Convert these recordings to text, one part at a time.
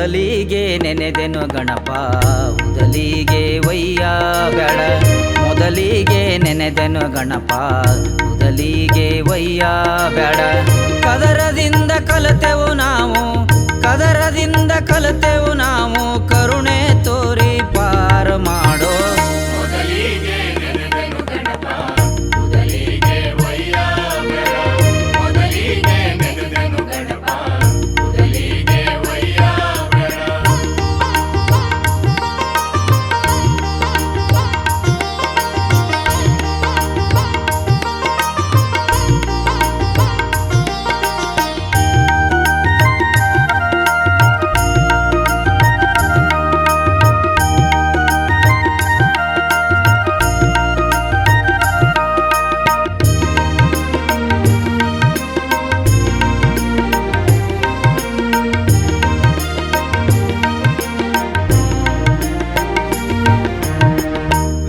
ಮೊದಲಿಗೆ ನೆನೆದೆನು ಗಣಪ ಉದಲಿಗೆ ಒಯ್ಯ ಬೇಡ. ಮೊದಲಿಗೆ ನೆನೆದೆನು ಗಣಪ ಉದಲಿಗೆ ಒಯ್ಯ ಬೇಡ. ಕದರದಿಂದ ಕಲಿತೆವು ನಾವು, ಕದರದಿಂದ ಕಲಿತೆವು ನಾವು, ಕರುಣೆ ತೋರಿ ಪಾರ ಮಾಡೋ. ಮೊದಲಿಗೆ ನೆನೆದೆನು ಗಣಪ ಉದಲಿಗೆ ಒಯ್ಯ ಬೇಡ. ಮೊದಲಿಗೆ ನೆನೆದೆನು ಗಣಪ ಉದಲಿಗೆ ಒಯ್ಯ ಬೇಡ.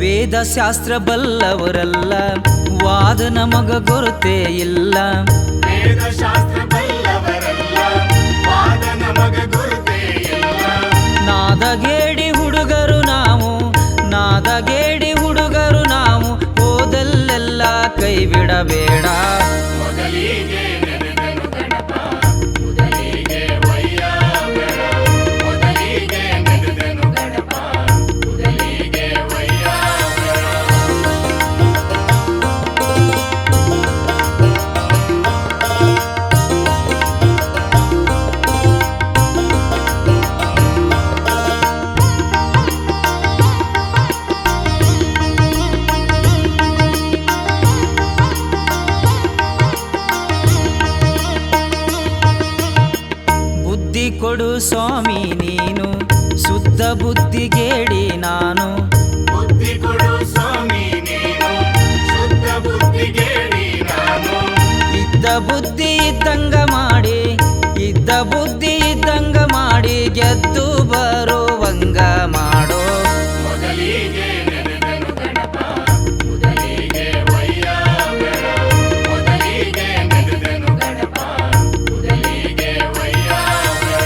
ವೇದಶಾಸ್ತ್ರ ಬಲ್ಲವರಲ್ಲ, ವಾದ ನಮಗ ಗುರುತೇ ಇಲ್ಲ. ವೇದಶಾಸ್ತ್ರ ಬಲ್ಲವರಲ್ಲ, ವಾದ ನಮಗ ಗುರುತೇ ಇಲ್ಲ. ನಾದಗೇಡಿ ಹುಡುಗರು ನಾವು, ನಾದಗೇಡಿ ಹುಡುಗರು ನಾವು, ಓದಲ್ಲೆಲ್ಲ ಕೈ ಬಿಡಬೇಡ. ಮೊದಲಿಗೆ ನೆನೆದೆನು ಗಣಪ ಉದಲಿಗೆ ಒಯ್ಯ ಬೇಡ. ಮೊದಲಿಗೆ ನೆನೆದೆನು ಗಣಪ ಉದಲಿಗೆ ಒಯ್ಯ ಬೇಡ. ಬುದ್ಧಿ ಕೊಡು ಸ್ವಾಮಿ ನೀನು, ಶುದ್ಧ ಬುದ್ಧಿಗೇಡಿ ನಾನು. ಬುದ್ಧಿ ಕೊಡು ಸ್ವಾಮಿ ನೀನು, ಶುದ್ಧ ಬುದ್ಧಿಗೇಡಿ ನಾನು. ಇದ್ದ ಬುದ್ಧಿ ಇದ್ದಂಗ ಮಾಡಿ, ಇದ್ದ ಬುದ್ಧಿ ಇದ್ದಂಗ ಮಾಡಿ, ಗೆದ್ದು ಬರುವಂಗ ಮಾಡೋ. ಮೊದಲಿಗೆ ನೆನೆದೆನು ಗಣಪ ಉದಲಿಗೆ ಒಯ್ಯ ಬೇಡ. ಮೊದಲಿಗೆ ನೆನೆದೆನು ಗಣಪ ಉದಲಿಗೆ ಒಯ್ಯ ಬೇಡ.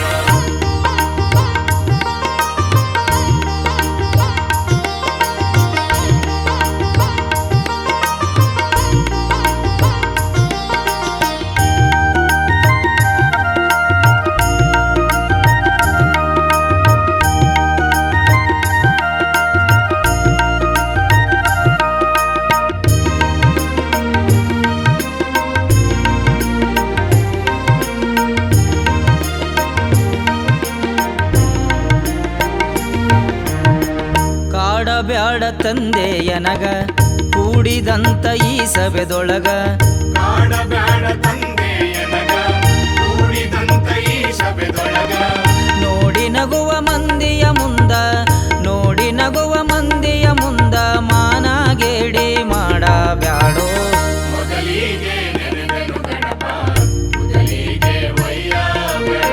ಕಾಡಬ್ಯಾಡ ತಂದೆಯನಗ ಕೂಡಿದಂತ ಈ ಸಭೆದೊಳಗ. ಕಾಡಬ್ಯಾಡ ತಂದೆಯನಗ ಕೂಡಿದಂತ ಈ ಸಭೆದೊಳಗ. ನೋಡಿ ನಗುವ ಮಂದಿಯ ಮುಂದ, ನೋಡಿ ನಗುವ ಮಂದಿಯ ಮುಂದ, ಮಾನಗೇಡಿ ಮಾಡಬ್ಯಾಡೋ. ಮೊದಲಿಗೆ ನೆನೆದೆನು ಗಣಪ ಉದಲಿಗೆ ಒಯ್ಯ ಬೇಡ.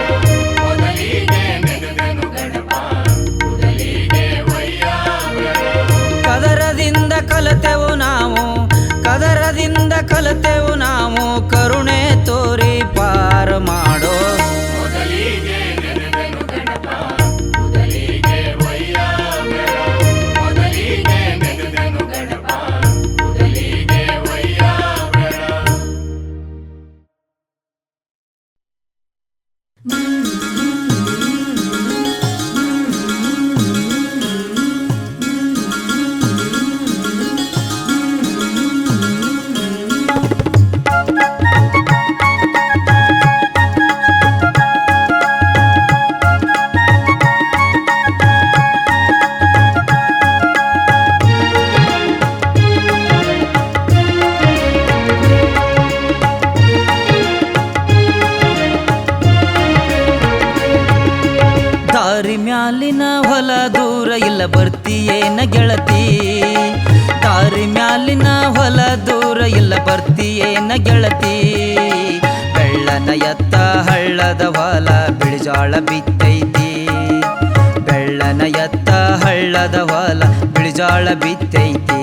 ಮೊದಲಿಗೆ ನೆನೆದೆನು ಗಣಪ ಉದಲಿಗೆ ಒಯ್ಯ ಬೇಡ. ಕದರದಿಂದ ಕಲಿತೆವು ನಾವು, ಕದರದಿಂದ ಕಲಿತೆವು ನಾವು, ಕರುಣೆ ತೋರಿ ಪಾರ ಮಾಡೋ. ಮೊದಲಿಗೆ ನೆನೆದೆನು ಗಣಪ ಉದಲಿಗೆ ಒಯ್ಯ ಬೇಡ. ಮೊದಲಿಗೆ ನೆನೆದೆನು ಗಣಪ ಉದಲಿಗೆ ಒಯ್ಯ ಬೇಡ. ದಾರಿ ಮ್ಯಾಲಿನ ಹೊಲ ದೂರ ಇಲ್ಲ ಬರ್ತೀಯೇನ ಗೆಳತಿ. ದಾರಿ ಮ್ಯಾಲಿನ ಹೊಲ ದೂರ ಇಲ್ಲ ಬರ್ತೀಯೇನ ಗೆಳತಿ. ಬೆಳ್ಳನ ಎತ್ತ ಹಳ್ಳದ ಹೊಲ ಬಿಳಿಜಾಳ ಬಿತ್ತೈತಿ. ಬೆಳ್ಳನ ಎತ್ತ ಹಳ್ಳದ ಹೊಲ ಬಿಳಿಜಾಳ ಬಿತ್ತೈತಿ.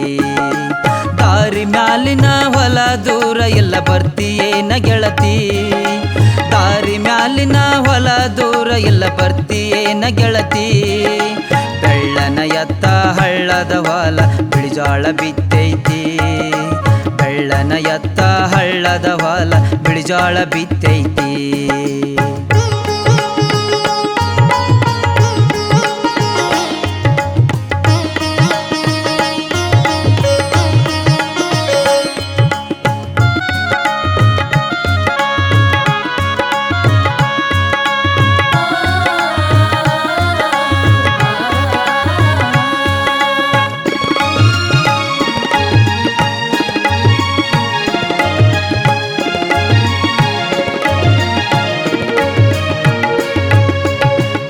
ದಾರಿ ದಾರಿ ಮ್ಯಾಲಿನ ಹೊಲ ದೂರ ಇಲ್ಲ ಬರ್ತೀಯೇನ ಗೆಳತಿ ದಾರಿ ಮ್ಯಾಲಿನ ಹೊಲ ದೂರ ಇಲ್ಲ ಬರ್ತೀಯೇನ ಗೆಳತಿ ಬೆಳ್ಳನ ಎತ್ತ ಹಳ್ಳದ ಹೊಲ ಬಿಳಿಜಾಳ ಬಿತ್ತೈತಿ ಬೆಳ್ಳನ ಎತ್ತ ಹಳ್ಳದ ಹೊಲ ಬಿಳಿಜಾಳ ಬಿತ್ತೈತಿ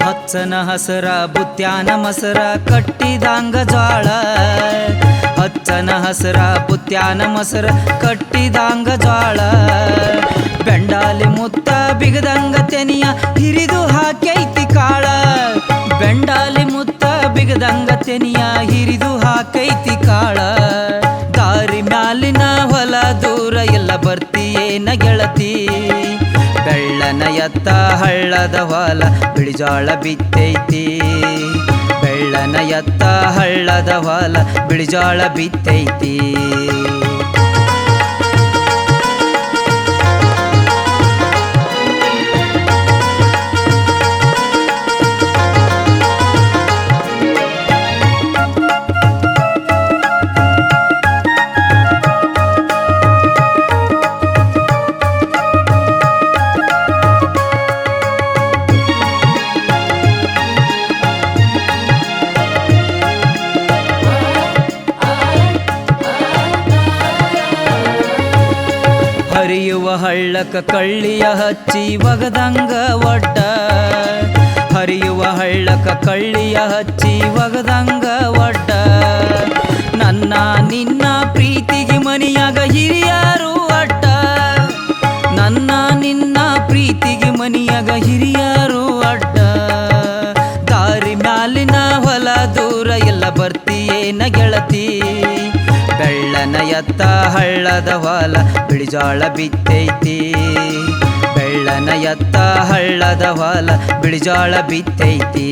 ಹಚ್ಚನ ಹಸರ ಬುತ್ಯಾನ ಮಸರ ಕಟ್ಟಿದಂಗ ಜ್ವಾಳ ಹಚ್ಚನ ಹಸರ ಬುತ್ಯಾನ ಮಸರ ಕಟ್ಟಿದಂಗ ಜ್ವಾಳ ಬೆಂಡಾಲಿ ಮುತ್ತ ಬಿಗದಂಗ ತೆನಿಯ ಹಿರಿದು ಹಾಕೈತಿ ಕಾಳ ಬೆಂಡಾಲಿ ಮುತ್ತ ಬಿಗದಂಗ ತೆನಿಯ ಹಿರಿದು ಹಾಕೈತಿ ಕಾಳ ದಾರಿ ಮ್ಯಾಲಿನ ಹೊಲ ದೂರ ಎಲ್ಲ ಬರ್ತೀಯೇನ ಗೆಳತಿ ಬೆಳ್ಳನ ಎತ್ತ ಹಳ್ಳದ ಹೊಲ ಬಿಳಿಜಾಳ ಬಿತ್ತೈತಿ ಬೆಳ್ಳನ ಎತ್ತ ಹಳ್ಳದ ಹೊಲ ಬಿಳಿಜಾಳ ಬಿತ್ತೈತಿ ಹರಿಯುವ ಹಳ್ಳಕ ಕಳ್ಳಿಯ ಹಚ್ಚಿ ಒಗದಂಗ ಒಡ್ಡ ಹರಿಯುವ ಹಳ್ಳಕ ಕಳ್ಳಿಯ ಹಚ್ಚಿ ಒಗದಂಗ ಒಡ್ಡ ನನ್ನ ನಿನ್ನ ಪ್ರೀತಿಗೆ ಮನಿಯಾಗ ಹಿರಿಯರು ಅಡ್ಡ ನನ್ನ ನಿನ್ನ ಪ್ರೀತಿಗೆ ಮನಿಯಾಗ ಹಿರಿಯರು ಅಡ್ಡ ದಾರಿ ಮ್ಯಾಲಿನ ಹೊಲ ದೂರ ಎಲ್ಲ ಬರ್ತೀಯೇನ ಗೆಳತಿ ಬೆಳ್ಳನ ಎತ್ತ ಹಳ್ಳದ ಹೊಲ ಬಿಳಿಜಾಳ ಬಿತ್ತೈತಿ ಬೆಳ್ಳನ ಎತ್ತ ಹಳ್ಳದ ಹೊಲ ಬಿಳಿಜಾಳ ಬಿತ್ತೈತಿ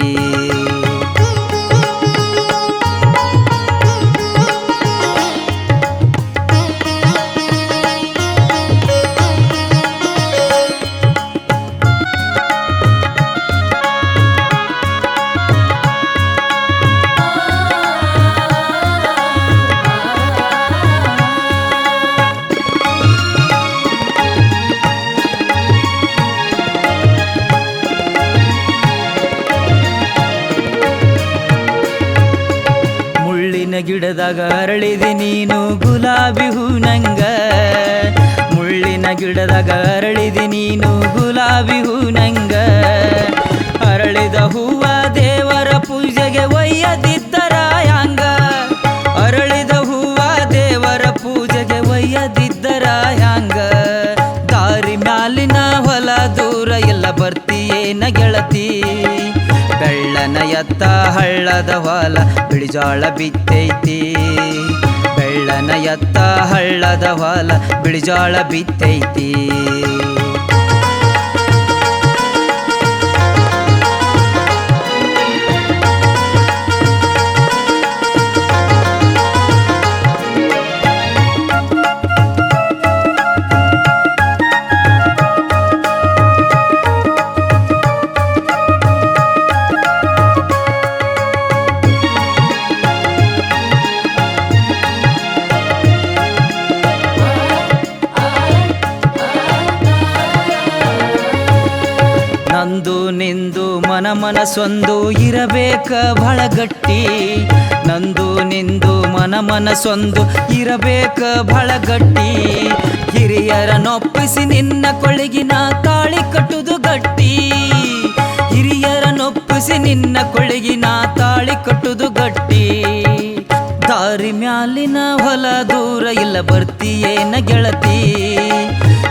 ಗಿಡದಾಗ ಅರಳಿದಿ ನೀನು ಗುಲಾಬಿ ಹೂನಂಗ ಮುಳ್ಳಿನ ಗಿಡದಾಗ ಅರಳಿದಿ ನೀನು ಗುಲಾಬಿ ಹೂನಂಗ ಅರಳಿದ ಹೂವ ದೇವರ ಪೂಜೆಗೆ ಒಯ್ಯದಿದ್ದರ ಹ್ಯಾಂಗ ಅರಳಿದ ಹೂವ ದೇವರ ಪೂಜೆಗೆ ಒಯ್ಯದಿದ್ದರ ಹ್ಯಾಂಗ ದಾರಿ ಮ್ಯಾಲಿನ ಹೊಲ ದೂರ ಎಲ್ಲ ಬರ್ತೀಯೇನ ಗೆಳತಿ ಬೆಳ್ಳನ ಎತ್ತ ಹಳ್ಳದ ಹೊಲ ಬಿಳಿಜಾಳ ಬಿತ್ತೈತಿ ಬೆಳ್ಳನ ಎತ್ತ ಹಳ್ಳದ ಹೊಲ ಬಿಳಿಜಾಳ ಬಿತ್ತೈತಿ ನಂದು ನಿಂದು ಮನ ಮನಸೊಂದು ಇರಬೇಕ ಬಹಳ ಗಟ್ಟಿ ನಂದು ನಿಂದು ಮನ ಮನಸೊಂದು ಇರಬೇಕ ಬಹಳ ಗಟ್ಟಿ ಹಿರಿಯರನ್ನೊಪ್ಪಿಸಿ ನಿನ್ನ ಕೊಳಗಿನ ತಾಳಿ ಕಟ್ಟುದು ಗಟ್ಟಿ ಹಿರಿಯರನ್ನೊಪ್ಪಿಸಿ ನಿನ್ನ ಕೊಳಗಿನ ತಾಳಿ ಕಟ್ಟುದು ಗಟ್ಟಿ ದಾರಿ ಮ್ಯಾಲಿನ ಹೊಲ ದೂರ ಇಲ್ಲ ಬರ್ತೀಯೇನ ಗೆಳತಿ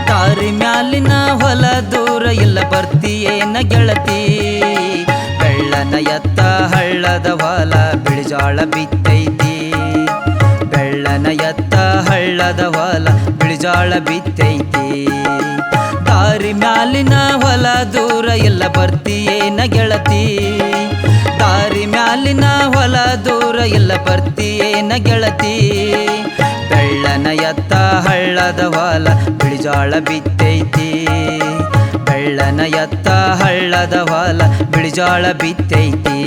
ದಾರಿ ಮ್ಯಾಲಿನ ಹೊಲ ದೂರ ಇಲ್ಲ ಬರ್ತೀಯೇನ ಗೆಳತಿ ಬೆಳ್ಳನ ಎತ್ತ ಹಳ್ಳದ ಹೊಲ ಬಿಳಿಜಾಳ ಬಿತ್ತೈತಿ ಬೆಳ್ಳನ ಎತ್ತ ಹಳ್ಳ ಹಳ್ಳದ ಹೊಲ ಬಿಳಿಜಾಳ ಬಿತ್ತೈತಿ. ದಾರಿ ಮ್ಯಾಲಿನ ಹೊಲ ದೂರ ಎಲ್ಲ ಬರ್ತೀಯೇನ ಗೆಳತಿ. ದಾರಿ ಮ್ಯಾಲಿನ ಹೊಲ ದೂರ ಎಲ್ಲ ಬರ್ತೀಯೇನ ಗೆಳತಿ. ಬೆಳ್ಳನ ಎತ್ತ ಹಳ್ಳದ ಹೊಲ ಬಿಳಿಜಾಳ ಬಿತ್ತೈತಿ. ಬೆಳ್ಳನ ಎತ್ತ ಹಳ್ಳದ ಹೊಲ ಬಿಳಿಜಾಳ ಬಿತ್ತೈತಿ.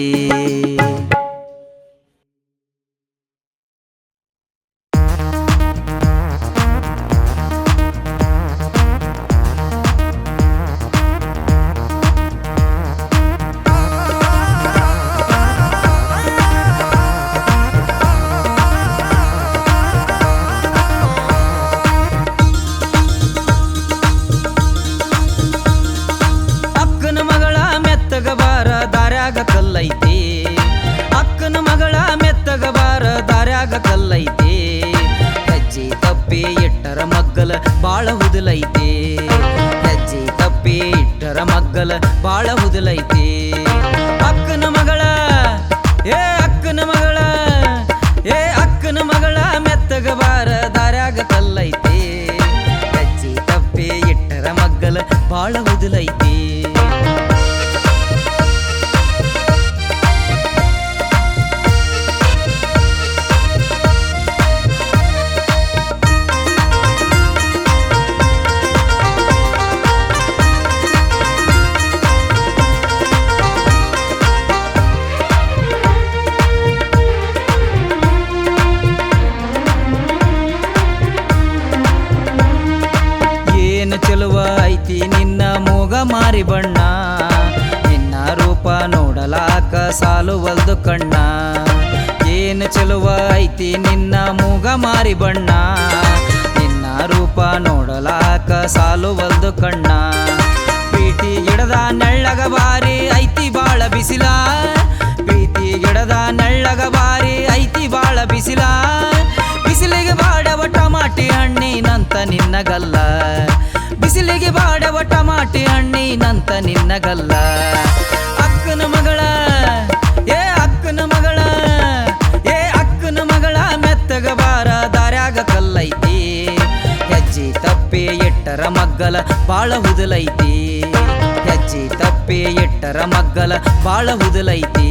ಅಕ್ಕನ ಮಗಳ ಮೆತ್ತಗ ಬಾರ ದಾರ್ಯಾಗ ಕಲ್ಲೈತಿ. ಅಕ್ಕನ ಮಗಳ ಮೆತ್ತಗ ಬಾರ ದಾರ್ಯಾಗ ಕಲ್ಲೈತಿ. ಹೆಜ್ಜೆ ತಪ್ಪಿ ಇಟ್ಟರ ಮಗ್ಗಲ ಬಾಳ ಹುದಲೈತಿ. ಹೆಜ್ಜೆ ತಪ್ಪಿ ಇಟ್ಟರ ಮಗ್ಗಲ ಬಾಳ ಹುದಲೈತಿ. ಅಕ್ಕನ ಮಗಳ ಏ ಅಕ್ಕನ ಮಗಳ ಏ ಅಕ್ಕನ ಮಗಳ ಮೆತ್ತಗ ಬಾರ ದಾರ್ಯಾಗ ಕಲ್ಲೈತಿ. ಹೆಜ್ಜೆ ತಪ್ಪಿ ಇಟ್ಟರ ಮಗ್ಗಲ ಬಾಳ ಹುದಲೈತಿ. ಏನು ಚೆಲುವ ಐತಿ ನಿನ್ನ ಮೂಗ ಮಾರಿ ಬಣ್ಣ. ನಿನ್ನ ರೂಪ ನೋಡಲಾಕ ಸಾಲುವಲ್ದು ಕಣ್ಣ. ಏನು ಚೆಲುವ ಐತಿ ನಿನ್ನ ಮೂಗ ಮಾರಿ ಬಣ್ಣ. ನಿನ್ನ ರೂಪ ನೋಡಲಾಕ ಸಾಲುವಲ್ದು ಕಣ್ಣ. ಪ್ರೀತಿ ಗಿಡದ ನೆಳ್ಳಗ ಬಾರಿ ಐತಿ ಬಾಳ ಬಿಸಿಲ. ಪ್ರೀತಿ ಗಿಡದ ನೆಳ್ಳಗ ಬಾರಿ ಐತಿ ಬಾಳ ಬಿಸಿಲ. ಬಿಸಿಲಿಗೆ ಬಾಡವ ಟಮಾಟಿ ಹಣ್ಣಿನಂತ ನಿನ್ನಗಲ್ಲ. ಬಿಸಿಲಿಗೆ ಬಾಡವ ಟಮಾಟಿ ಹಣ್ಣಿನಂತ ನಿನ್ನಗಲ್ಲ. ಅಕ್ಕನ ಮಗಳ ಏ ಅಕ್ಕನ ಮಗಳ ಏ ಅಕ್ಕನ ಮಗಳ ಮೆತ್ತಗ ಬಾರ ದಾರ್ಯಾಗ ಕಲ್ಲೈತಿ. ಹೆಜ್ಜೆ ತಪ್ಪಿ ಇಟ್ಟರ ಮಗ್ಗಲ ಬಾಳ ಹುದಲೈತಿ. ಹೆಜ್ಜೆ ತಪ್ಪಿ ಇಟ್ಟರ ಮಗ್ಗಲ ಬಾಳ ಹುದಲೈತಿ.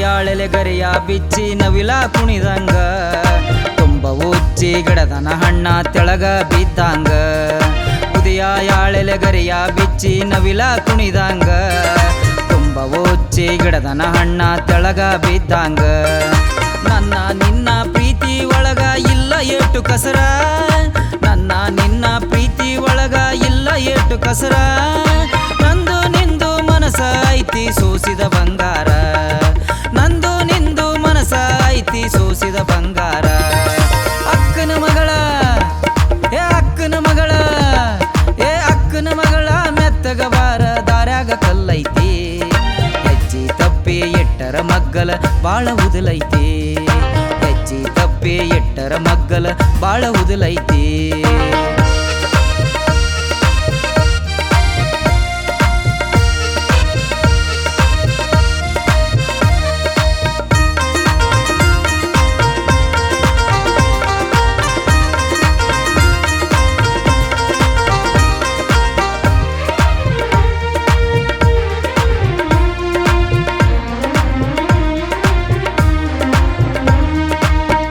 ಯಾಳೆಲೆ ಗರಿಯ ಬಿಚ್ಚಿ ನವಿಲ ಕುಣಿದಂಗ. ತುಂಬ ಉಚ್ಚಿ ಗಿಡದನ ಹಣ್ಣ ತೆಳಗ ಬಿದ್ದಂಗ. ಉದಯ ಯಾಳೆಲೆ ಗರಿಯ ಬಿಚ್ಚಿ ನವಿಲ ಕುಣಿದಂಗ. ತುಂಬ ಉಚ್ಚಿ ಗಿಡದನ ಹಣ್ಣ ತೆಳಗ ಬಿದ್ದಂಗ. ನನ್ನ ನಿನ್ನ ಪ್ರೀತಿ ಒಳಗ ಇಲ್ಲ ಏಟು ಕಸರ. ನನ್ನ ನಿನ್ನ ಪ್ರೀತಿ ಒಳಗ ಇಲ್ಲ ಏಟು ಕಸರ. ನಂದು ನಿಂದು ಮನಸ ಐತಿ ಸೋಸಿದ ಬಂಗಾರ. ನಂದು ನಿಂದು ಮನಸ ಐತಿ ಸೋಸಿದ ಬಂಗಾರ. ಅಕ್ಕನ ಮಗಳ ಏ ಅಕ್ಕನ ಮಗಳ ಏ ಅಕ್ಕನ ಮಗಳ ಮೆತ್ತಗ ಬಾರ ದಾರ್ಯಾಗ ಕಲ್ಲೈತಿ. ಹೆಜ್ಜೆ ತಪ್ಪಿ ಇಟ್ಟರ ಮಗ್ಗಲ ಬಾಳ ಹುದಲೈತಿ. ಹೆಜ್ಜೆ ತಪ್ಪಿ ಇಟ್ಟರ ಮಗ್ಗಲ ಬಾಳ ಹುದಲೈತಿ.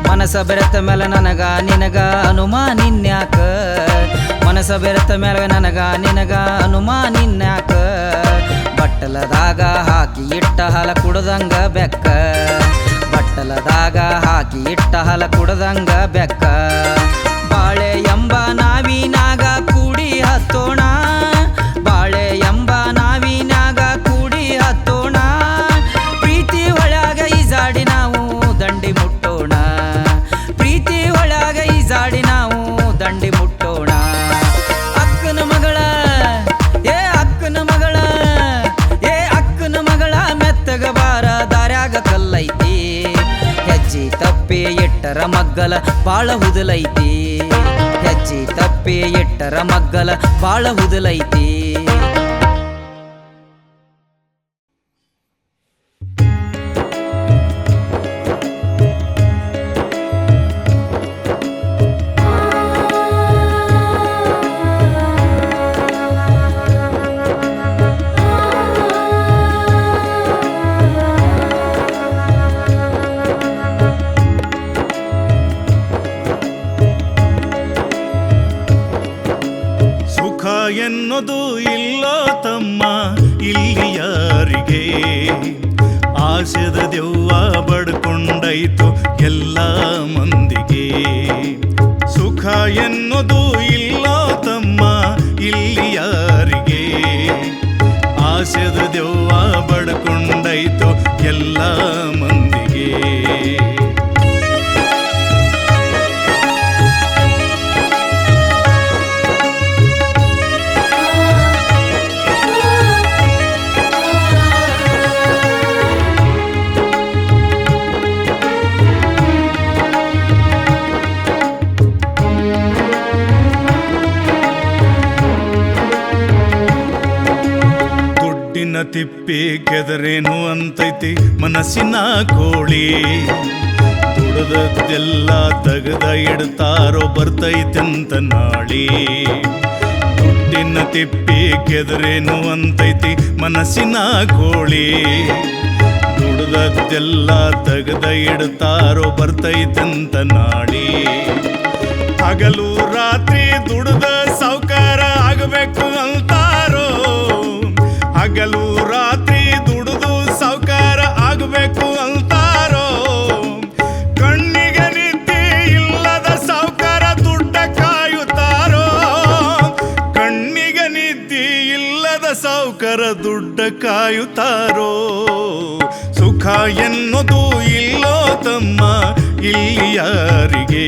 ಮನಸ ಬೆರೆತ ಮೇಲೆ ನನಗ ನಿನಗ ಅನುಮಾನಿನ್ಯಾಕ. ಮನಸ ಬೆರೆತ ಮೇಲೆ ನನಗ ನಿನಗ ಅನುಮಾನಿನ್ಯಾಕ. ಬಟ್ಟಲದಾಗ ಹಾಕಿ ಇಟ್ಟ ಹಾಲ ಕುಡ್ದಂಗ ಬೆಕ್ಕ. ಬಟ್ಟಲದಾಗ ಹಾಕಿ ಇಟ್ಟ ಹಾಲ ಕುಡ್ದಂಗ ಬೆಕ್ಕ. ಬಾಳೆ ಎಂಬ ನಾವಿನಾಗ ಕೂಡಿ ಹತ್ತೋಣ. ಬಾಳೆ ಎಂಬ ನಾವಿನಾಗ ಕೂಡಿ ಹತ್ತೋಣ. ಪ್ರೀತಿ ಒಳಗ ಈಜಾಡಿ ನಾವು ದಂಡಿ ಮುಟ್ಟೋಣ. ಪ್ರೀತಿ ಒಳಗ ಈಜಾಡಿ ನಾವು ದಂಡಿ ಮುಟ್ಟೋಣ. ಅಕ್ಕನ ಮಗಳ ಏ ಅಕ್ಕನ ಮಗಳ ಏ ಅಕ್ಕನ ಮಗಳ ಮೆತ್ತಗ ಬಾರ ದಾರ್ಯಾಗ ಕಲ್ಲೈತಿ. ಹೆಜ್ಜೆ ತಪ್ಪಿ ಮಗ್ಗಲ ಬಾಳ ಹುದಲೈತಿ ಹೆಜ್ಜೆ ತಪ್ಪಿ ಇಟ್ಟರ ಮಗ್ಗಲ ಬಾಳ ಹುದಲೈತಿ ಎನ್ನೋದು ಇಲ್ಲ ತಮ್ಮ ಇಲ್ಲಿ ಯಾರಿಗೆ ಆಸೆದ ದೆವ್ವ ಬಡ್ಕೊಂಡೈತು ಎಲ್ಲ ಮಂದಿಗೆ ಸುಖ ಎನ್ನೋದು ಇಲ್ಲ ತಮ್ಮ ಇಲ್ಲಿ ಯಾರಿಗೆ ಆಸೆದ ದೆವ್ವ ಬಡ್ಕೊಂಡೈತು ಎಲ್ಲ ಮಂದಿಗೆ ತಿಪ್ಪಿ ಕೆದರೇನು ಅಂತೈತಿ ಮನಸ್ಸಿನ ಕೋಳಿ ದುಡದದ್ದೆಲ್ಲ ತೆಗೆದ ಇಡ್ತಾರೋ ಬರ್ತೈತಂತ ನಾಳಿ ದುಡ್ಡಿನ ತಿಪ್ಪಿ ಕೆದರೇನು ಅಂತೈತಿ ಮನಸ್ಸಿನ ಕೋಳಿ ದುಡದದ್ದೆಲ್ಲ ತೆಗೆದ ಇಡ್ತಾರೋ ಬರ್ತೈತಂತ ನಾಳಿ ಹಗಲು ರಾತ್ರಿ ದುಡ್ದ ಸಾವ್ಕಾರ ಆಗಬೇಕು ಅಂತಾರೋ ಹಗಲು ರಾತ್ರಿ ದುಡಿದು ಸಾವ್ಕಾರ ಆಗಬೇಕು ಅಂತಾರೋ ಕಣ್ಣಿಗೆ ನಿದ್ದೆ ಇಲ್ಲದ ಸಾವ್ಕಾರ ದುಡ್ಡ ಕಾಯುತ್ತಾರೋ ಕಣ್ಣಿಗೆ ನಿದ್ದೆ ಇಲ್ಲದ ಸಾವ್ಕಾರ ದುಡ್ಡ ಕಾಯುತ್ತಾರೋ ಸುಖ ಎನ್ನೋದು ಇಲ್ಲೋ ತಮ್ಮ ಇಲ್ಲಿ ಯಾರಿಗೆ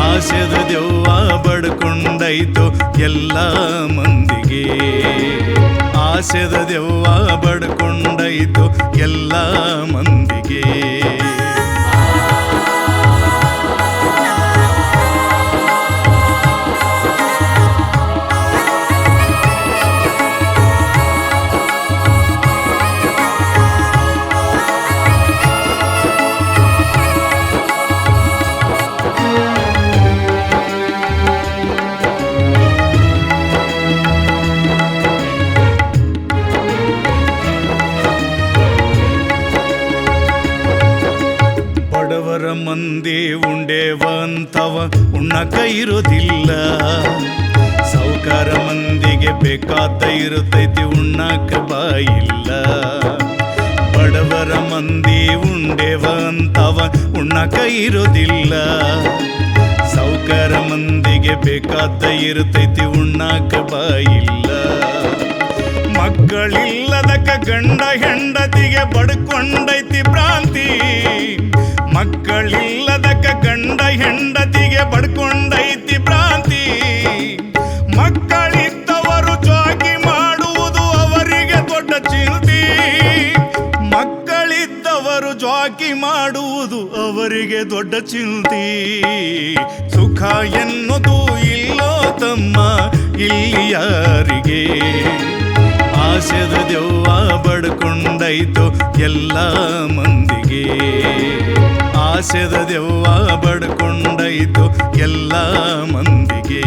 ಆಸೆದ ದೆವ್ವ ಬಡ್ಕೊಂಡೈತು ಎಲ್ಲ ಮಂದಿಗೆ ಆಸೆದ ದೆವ್ವ ಬಡ್ಕೊಂಡೈತು ಎಲ್ಲ ಮಂದಿಗೆ ಮಂದಿ ಉಂಡೇವಂತವ ಉಣ್ಣಕ ಇರೋದಿಲ್ಲ ಸಾವ್ಕಾರ ಮಂದಿಗೆ ಬೇಕಾದ ಇರುತ್ತೈತಿ ಉಣ್ಣಕ ಬಾಯಿಲ್ಲ ಬಡವರ ಮಂದಿ ಉಂಡೇವಂತವ ಉಣ್ಣಕ ಇರೋದಿಲ್ಲ ಸಾವ್ಕಾರ ಮಂದಿಗೆ ಬೇಕಾದ ಇರುತ್ತೈತಿ ಉಣ್ಣಕ ಬಾಯಿಲ್ಲ ಮಕ್ಕಳಿಲ್ಲದಕ್ಕ ಗಂಡ ಹೆಂಡತಿಗೆ ಬಡ್ಕೊಂಡೈತಿ ಭ್ರಾಂತಿ ಮಕ್ಕಳಿಲ್ಲದಕ್ಕ ಗಂಡ ಹೆಂಡತಿಗೆ ಬಡ್ಕೊಂಡೈತಿ ಭ್ರಾಂತಿ ಮಕ್ಕಳಿದ್ದವರು ಜೋಗಿ ಮಾಡುವುದು ಅವರಿಗೆ ದೊಡ್ಡ ಚಿಂತಿ ಮಕ್ಕಳಿದ್ದವರು ಜೋಗಿ ಮಾಡುವುದು ಅವರಿಗೆ ದೊಡ್ಡ ಚಿಂತಿ ಸುಖ ಎನ್ನೋದು ಇಲ್ಲೋ ತಮ್ಮ ಇಲ್ಲಿ ಯಾರಿಗೆ ಆಸೆದ ದೆವ್ವ ಬಡ್ಕೊಂಡೈತು ಎಲ್ಲ ಮಂದಿಗೆ ಆಸೆದ ದೆವ್ವ ಬಡ್ಕೊಂಡೈತು ಎಲ್ಲ ಮಂದಿಗೆ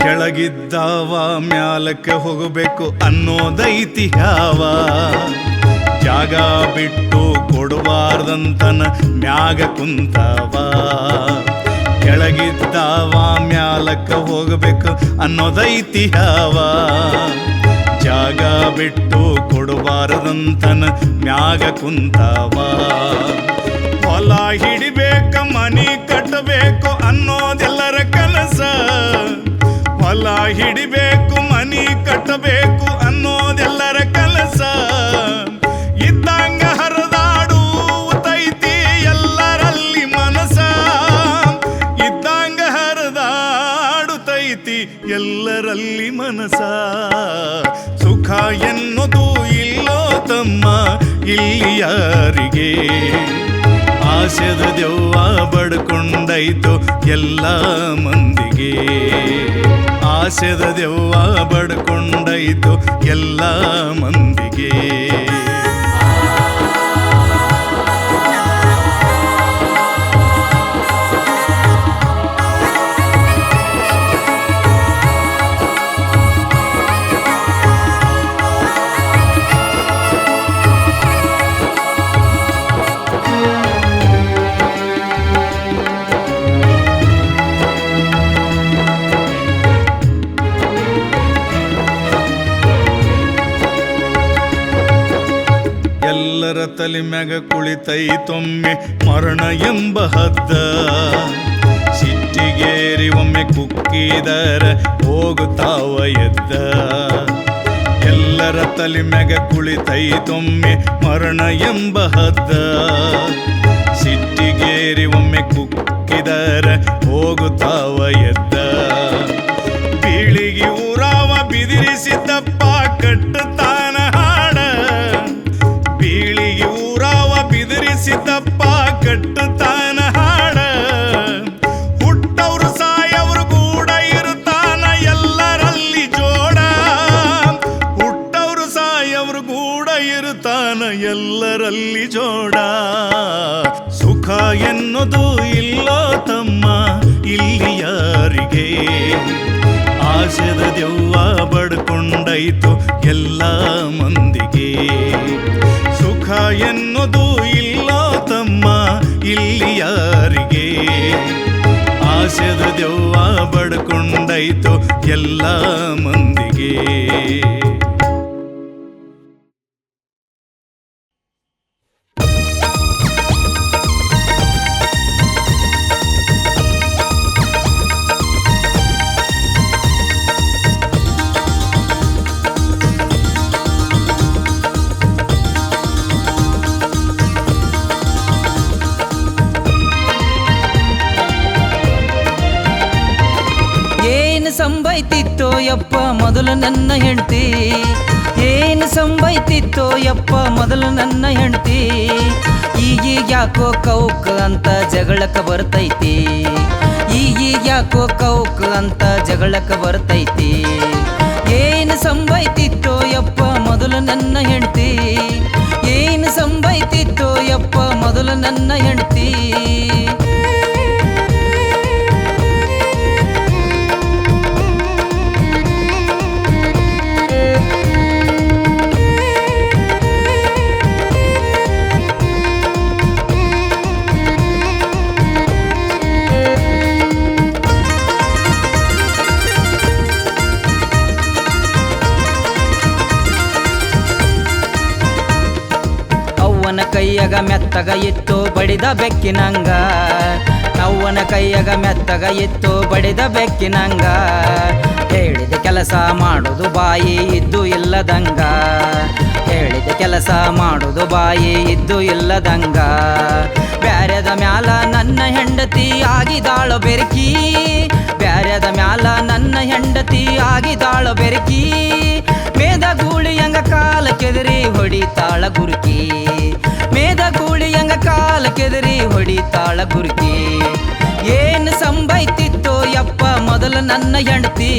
ಕೆಳಗಿದ್ದವ ಮ್ಯಾಲಕ್ಕೆ ಹೋಗಬೇಕು ಅನ್ನೋದೈತಿ ಯಾವ ಜಾಗ ಬಿಟ್ಟು ಕೊಡಬಾರ್ದಂತನ ಮ್ಯಾಗ ಕುಂತವ ಕೆಳಗಿದ್ದವ ಮ್ಯಾಲಕ್ಕೆ ಹೋಗಬೇಕು ಅನ್ನೋದೈತಿ ಯಾವ ಜಾಗ ಬಿಟ್ಟು ಕೊಡಬಾರದಂತನ ಮ್ಯಾಗ ಕುಂತವ ಹೊಲ ಹಿಡಿಬೇಕ ಮನಿ ಕಟ್ಟಬೇಕು ಅನ್ನೋದೆಲ್ಲರ ಕನಸ ಹೊಲ ಹೊಲ ಹಿಡಿಬೇಕು ಮನಿ ಕಟ್ಟಬೇಕು ಅನ್ನೋದೆಲ್ಲರ ಕೆಲಸ. ಇದ್ದಂಗ ಹರಿದಾಡುತ್ತೈತಿ ಎಲ್ಲರಲ್ಲಿ ಮನಸ. ಇದ್ದಂಗ ಹರಿದಾಡುತ್ತೈತಿ ಎಲ್ಲರಲ್ಲಿ ಮನಸ. ಸುಖ ಎನ್ನುವುದು ಇಲ್ಲೋ ತಮ್ಮ ಇಲ್ಲಿ ಯಾರಿಗೆ. ಆಸೆದ ದೆವ್ವ ಬಡ್ಕೊಂಡೈತು ಎಲ್ಲ ಮಂದಿಗೆ. ಆಸೆದ ದೆವ್ವ ಬಡ್ಕೊಂಡೈತು ಎಲ್ಲ ಮಂದಿಗೆ. ಎಲ್ಲರ ತಲೆ ಮ್ಯಾಗ ಕುಳಿತೈತೊಮ್ಮೆ ಮರಣ ಎಂಬ ಹದ್ದ. ಸಿಟ್ಟಿಗೇರಿ ಒಮ್ಮೆ ಕುಕ್ಕಿದರ ಹೋಗುತ್ತಾವ ಎದ್ದ. ಎಲ್ಲರ ತಲೆ ಮ್ಯಾಗ ಕುಳಿತೈತೊಮ್ಮೆ ಮರಣ ಎಂಬ ಹದ್ದ. ಸಿಟ್ಟಿಗೇರಿ ಒಮ್ಮೆ ಕುಕ್ಕಿದರ ಹೋಗುತ್ತಾವ ಎದ್ದ. ಬೀಳಿಗೆ ಊರಾವ ಬಿದಿರಿಸಿದ್ದಪ್ಪ ಕಟ್ಟುತ್ತಾನ ಹಾಡ. ಬೀಳಿಗೆ ಊರಾವ ಬಿದಿರಿಸಿದ್ದಪ್ಪ ಕಟ್ಟುತ್ತಾನ ಹಾಡ. ಹುಟ್ಟವ್ರು ಸಾಯವ್ರು ಗೂಡ ಇರುತ್ತಾನ ಎಲ್ಲರಲ್ಲಿ ಜೋಡ. ಹುಟ್ಟವ್ರು ಸಾಯವ್ರು ಗೂಡ ಇರುತ್ತಾನ ಎಲ್ಲರಲ್ಲಿ ಜೋಡ. ಸುಖ ಎನ್ನುವುದು ಇಲ್ಲೋ ತಮ್ಮ ಇಲ್ಲಿ ಯಾರಿಗೆ. ಆಸೆದ ದೆವ್ವ ಬಡ್ಕೊಂಡೈತು ಎಲ್ಲ ಮಂದಿಗೆ. ಸುಖ ಎನ್ನುವುದು ಇಲ್ಲೋ ತಮ್ಮ ಇಲ್ಲಿ ಯಾರಿಗೆ. ಆಸೆದ ದೆವ್ವ ಬಡ್ಕೊಂಡೈತು ಎಲ್ಲ ಮಂದಿಗೆ. ಸಂಬೈತಿತ್ತೋ ಯಪ್ಪ ಮೊದಲು ನನ್ನ ಹೆಂಡ್ತಿ. ಏನು ಸಂಬೈತಿತ್ತೋ ಯಪ್ಪ ಮೊದಲು ನನ್ನ ಹೆಂಡ್ತಿ. ಈಗೀಗ ಯಾಕೋ ಕೌಕ್ ಅಂತ ಜಗಳಕ್ಕ ಬರ್ತೈತಿ. ಈಗೀಗ ಯಾಕೋ ಕೌಕ್ ಅಂತ ಜಗಳಕ್ಕ ಬರ್ತೈತಿ. ಏನು ಸಂಬೈತಿತ್ತೋ ಯಪ್ಪ ಮೊದಲು ನನ್ನ ಹೆಂಡ್ತಿ. ಏನು ಸಂಬೈತಿತ್ತೋ ಯಪ್ಪ ಮೊದಲು ನನ್ನ ಹೆಂಡ್ತಿ. ಅವ್ವನ ಕೈಯಾಗ ಮೆತ್ತಗ ಇತ್ತು ಬಡಿದ ಬೆಕ್ಕಿನಂಗ. ಅವ್ವನ ಕೈಯಾಗ ಮೆತ್ತಗ ಇತ್ತು ಬಡಿದ ಬೆಕ್ಕಿನಂಗ. ಹೇಳಿದ ಕೆಲಸ ಮಾಡೋದು ಬಾಯಿ ಇದ್ದು ಇಲ್ಲದಂಗ. ಹೇಳಿದ ಕೆಲಸ ಮಾಡೋದು ಬಾಯಿ ಇದ್ದು ಇಲ್ಲದಂಗ. ಬ್ಯಾರೆದ ಮ್ಯಾಲ ನನ್ನ ಹೆಂಡತಿ ಆಗಿದಾಳ ಬೆರಕಿ. ಬ್ಯಾರೆದ ಮ್ಯಾಲ ನನ್ನ ಹೆಂಡತಿ ಆಗಿದಾಳ ಬೆರಕಿ. ಮೇದ ಗೂಳಿಯಂಗ ಕಾಲ ಕೆದರಿ ಹೊಡಿತಾಳ ಗುರುಕಿ. ಮೇದ ಗೂಳಿಯಂಗ ಕಾಲ ಕೆದರಿ ಹೊಡಿತಾಳ ಗುರುಕಿ. ಏನು ಸಂಬೈತಿತ್ತೋ ಯಪ್ಪ ಮೊದಲು ನನ್ನ ಹೆಂಡತಿ.